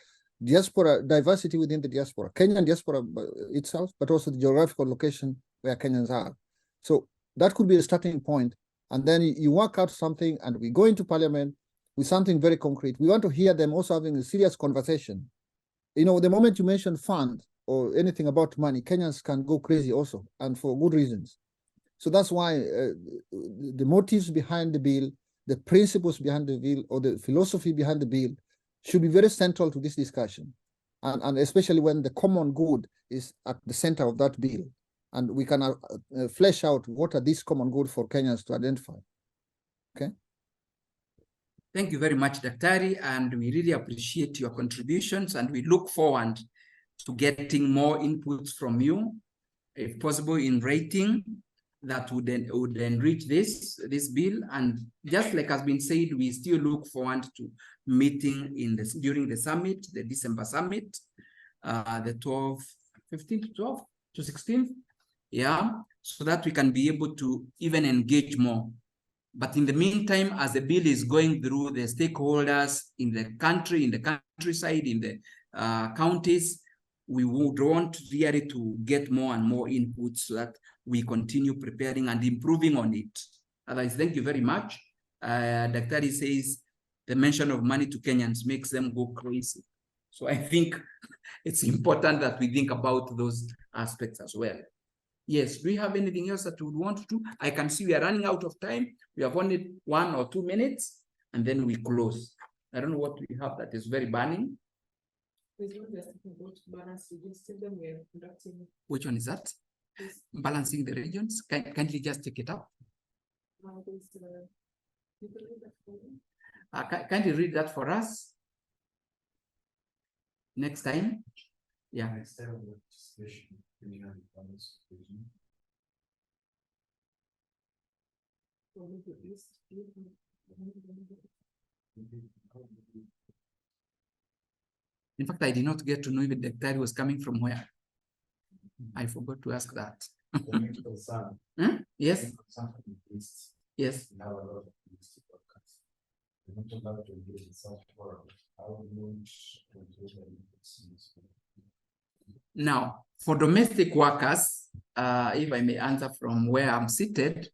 diaspora diversity within the diaspora, Kenyan diaspora itself, but also the geographical location where Kenyans are. So that could be a starting point. And then you work out something and we go into parliament with something very concrete. We want to hear them also having a serious conversation. You know, the moment you mention fund or anything about money, Kenyans can go crazy also, and for good reasons. So that's why the motives behind the bill the principles behind the bill or the philosophy behind the bill should be very central to this discussion. And especially when the common good is at the center of that bill. And we can flesh out what are these common good for Kenyans to identify. Okay. Thank you very much, Daktari, and we really appreciate your contributions, and we look forward to getting more inputs from you, if possible in writing, that would enrich this bill. And just like has been said, we still look forward to meeting during the summit, the December summit, the 15th to 16th, yeah, so that we can be able to even engage more. But in the meantime, as the bill is going through the stakeholders in the country, in the countryside, in the counties, we would want really to get more and more inputs so that we continue preparing and improving on it. Otherwise, thank you very much. Daktari says the mention of money to Kenyans makes them go crazy. So I think it's important that we think about those aspects as well. Yes, do you have anything else that you would want to do? I can see we are running out of time. We have only 1 or 2 minutes, and then we close. I don't know what we have that is very burning. Which one is that? Balancing the regions. Kindly just take it up. Kindly read that for us next time. Yeah. In fact, I did not get to know if the Daktari was coming from where. I forgot to ask that. Huh? Yes. Yes. Now, for domestic workers, if I may answer from where I'm seated,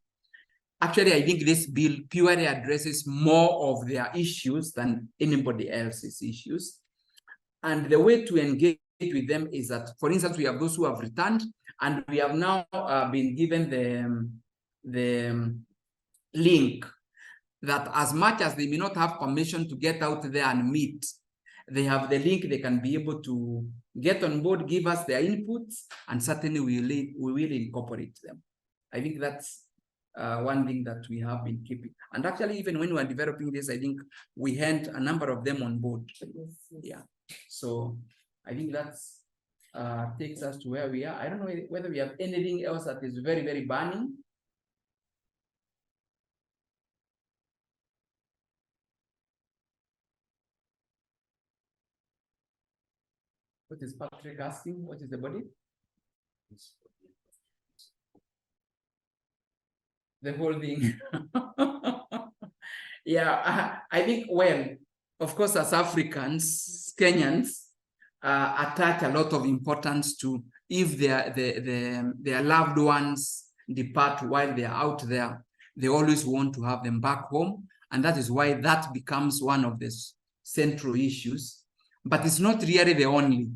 actually, I think this bill purely addresses more of their issues than anybody else's issues. And the way to engage with them is that, for instance, we have those who have returned, and we have now been given the link that as much as they may not have permission to get out there and meet, they have the link, they can be able to get on board, give us their inputs, and certainly we will incorporate them. I think that's one thing that we have been keeping. And actually, even when we were developing this, I think we had a number of them on board. Yeah. So I think that's takes us to where we are. I don't know whether we have anything else that is very, very burning. What is Patrick asking? What is the body? The whole thing. Yeah, I think, well, of course, as Africans, Kenyans attach a lot of importance to if their loved ones depart while they are out there, they always want to have them back home. And that is why that becomes one of the central issues. But it's not really the only.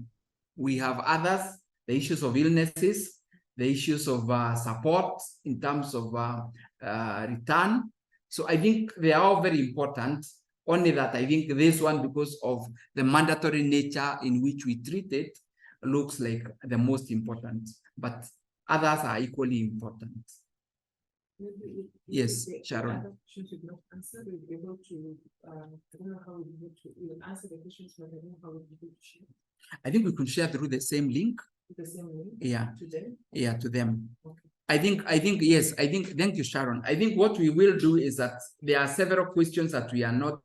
We have others, the issues of illnesses, the issues of support in terms of return. So I think they are all very important, only that I think this one, because of the mandatory nature in which we treat it, looks like the most important, but others are equally important. Yes, Sharon. I think we could share through the same link. Yeah, to them. Yeah, to them. Okay. I think yes. Thank you, Sharon. I think what we will do is that there are several questions that we are not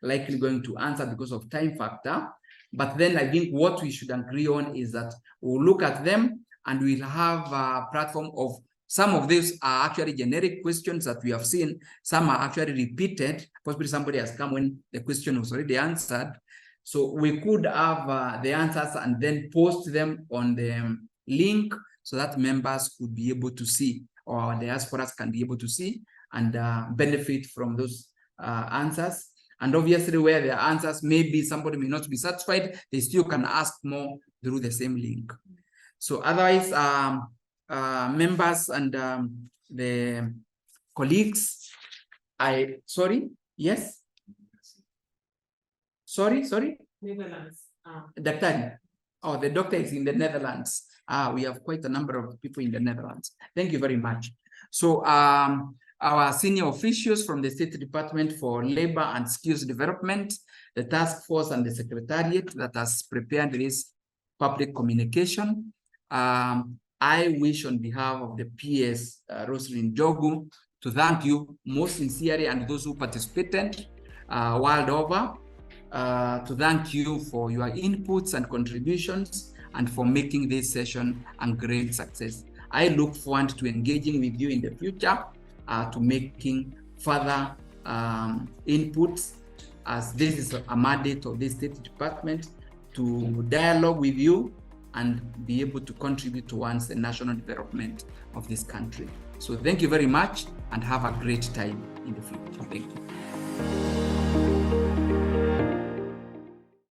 likely going to answer because of time factor. But then I think what we should agree on is that we'll look at them and we'll have a platform of some of these are actually generic questions that we have seen. Some are actually repeated. Possibly somebody has come when the question was already answered. So we could have the answers and then post them on the link so that members could be able to see, or diasporas can be able to see and benefit from those answers. And obviously where the answers maybe somebody may not be satisfied, they still can ask more through the same link. So otherwise, members and the colleagues, Sorry, yes? Sorry? Netherlands. Daktari. Oh, the doctor is in the Netherlands. We have quite a number of people in the Netherlands. Thank you very much. So our senior officials from the State Department for Labor and Skills Development, the task force and the secretariat that has prepared this public communication. I wish on behalf of the PS, Roslyn Jogu, to thank you most sincerely and those who participated world over, to thank you for your inputs and contributions and for making this session a great success. I look forward to engaging with you in the future, to making further inputs, as this is a mandate of the State Department to dialogue with you and be able to contribute towards the national development of this country. So thank you very much and have a great time in the future. Thank you.